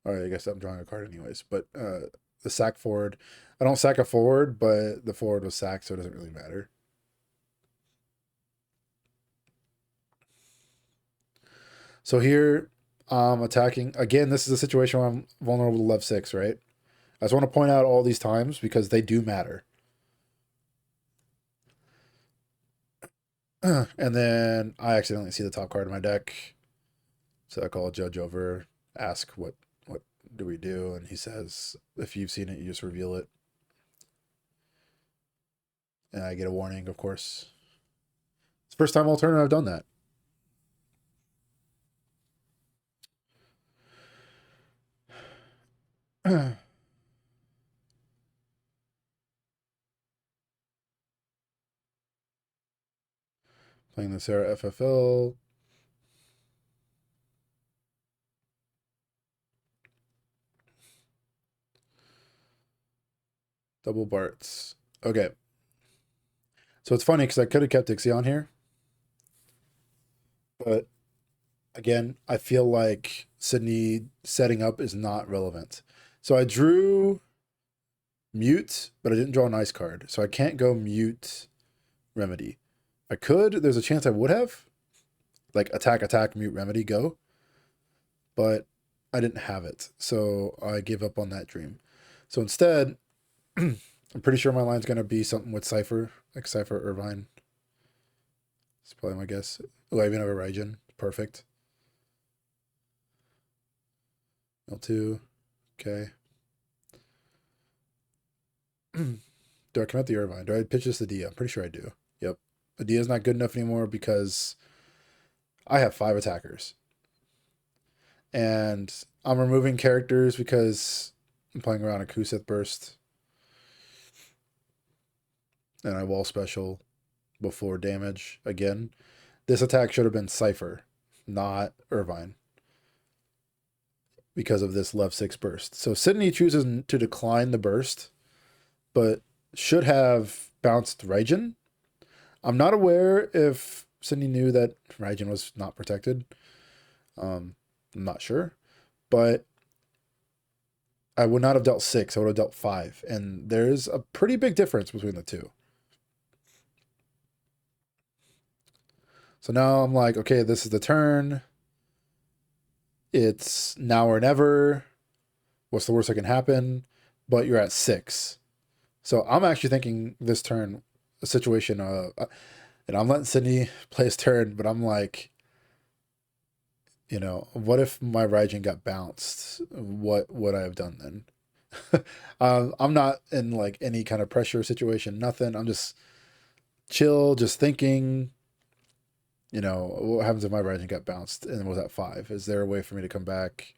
All right, I guess I'm drawing a card anyways. But the sack forward, I don't sack a forward, but the forward was sacked, so it doesn't really matter. So here, attacking. Again, this is a situation where I'm vulnerable to Lev 6, right? I just want to point out all these times because they do matter. And then I accidentally see the top card of my deck. So I call a judge over, ask what do we do? And he says, if you've seen it, you just reveal it. And I get a warning, of course. It's the first time all tournament I've done that. Playing the Sarah FFL. Double Barts. Okay. So it's funny because I could have kept Ixion here. But again, I feel like Sydney setting up is not relevant. So I drew Mute, but I didn't draw an ice card. So I can't go Mute Remedy. I could. There's a chance I would have. Like attack, Mute Remedy, go. But I didn't have it. So I gave up on that dream. So instead, I'm pretty sure my line's going to be something with Cypher, like Cypher Irvine. That's probably my guess. Oh, I even have a Raijin. Perfect. L2. Okay. Do I commit the Irvine? Do I pitch this to Dia? I'm pretty sure I do. Yep. Dia's not good enough anymore because I have 5 attackers. And I'm removing characters because I'm playing around a Kuseth Burst. And I wall special before damage again. This attack should have been Cypher, not Irvine, because of this Lev 6 burst. So Sydney chooses to decline the burst, but should have bounced Raijin. I'm not aware if Sydney knew that Raijin was not protected. I'm not sure, but I would not have dealt 6. I would have dealt 5, and there's a pretty big difference between the two. So now I'm like, okay, this is the turn. It's now or never. What's the worst that can happen? But you're at 6. So I'm actually thinking this turn, a situation, And I'm letting Sydney play his turn, but I'm like, what if my Raijin got bounced? What would I have done then? I'm not in like any kind of pressure situation, nothing. I'm just chill, just thinking, what happens if my Raijin got bounced and was at 5? Is there a way for me to come back?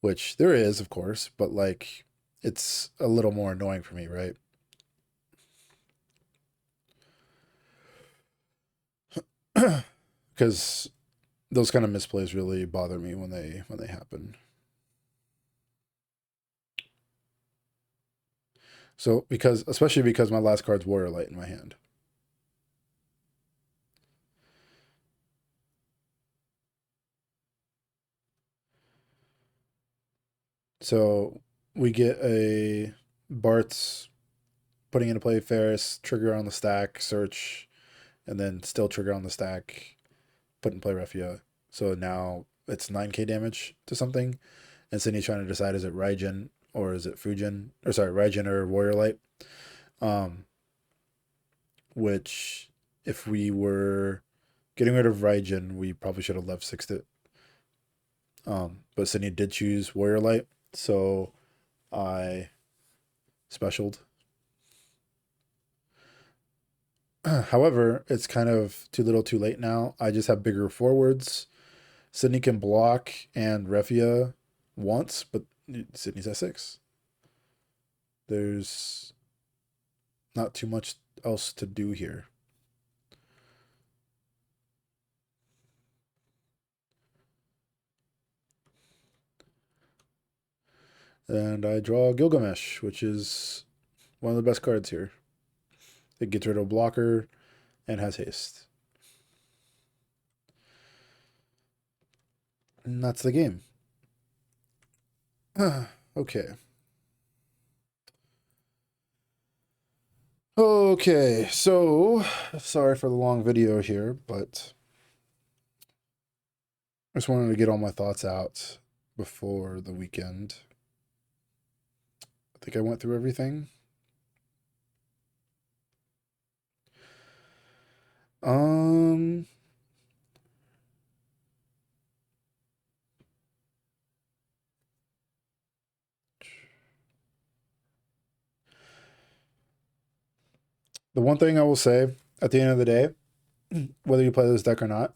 Which there is, of course, but like it's a little more annoying for me, right? Because those kind of misplays really bother me when they happen. So especially because my last card's Warrior Light in my hand. So we get a Bart's putting into play Ferris, trigger on the stack, search, and then still trigger on the stack, put in play Refia. So now it's 9k damage to something. And Sydney's trying to decide, is it Raijin or is it Fujin? Or sorry, Raijin or Warrior Light. Which if we were getting rid of Raijin, we probably should have left sixed it. But Sydney did choose Warrior Light, so I specialed. However, it's kind of too little too late now. I just have bigger forwards. Sydney can block and Refia once, but Sydney's at 6. There's not too much else to do here. And I draw Gilgamesh, which is one of the best cards here. It gets rid of a blocker and has haste. And that's the game. Okay. Okay, so sorry for the long video here, but I just wanted to get all my thoughts out before the weekend. I think I went through everything. Um, the one thing I will say at the end of the day, whether you play this deck or not,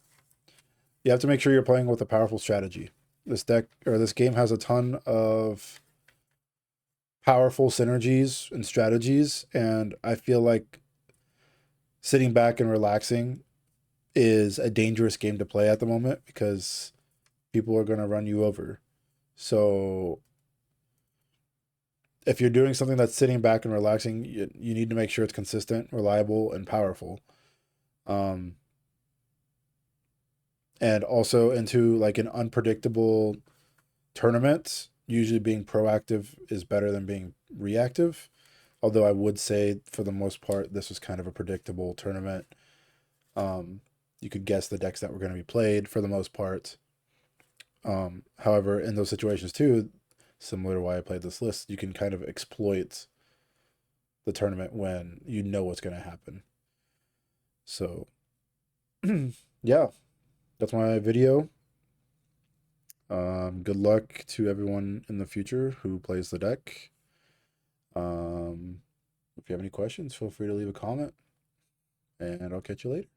you have to make sure you're playing with a powerful strategy. This deck or this game has a ton of powerful synergies and strategies, and I feel like sitting back and relaxing is a dangerous game to play at the moment because people are going to run you over. So if you're doing something that's sitting back and relaxing, you need to make sure it's consistent, reliable, and powerful. Um, and also into like an unpredictable tournament, usually being proactive is better than being reactive. Although I would say for the most part, this was kind of a predictable tournament. You could guess the decks that were going to be played for the most part. However, in those situations too, similar to why I played this list, you can kind of exploit the tournament when you know what's going to happen. So, yeah, that's my video. Good luck to everyone in the future who plays the deck. If you have any questions, feel free to leave a comment, and I'll catch you later.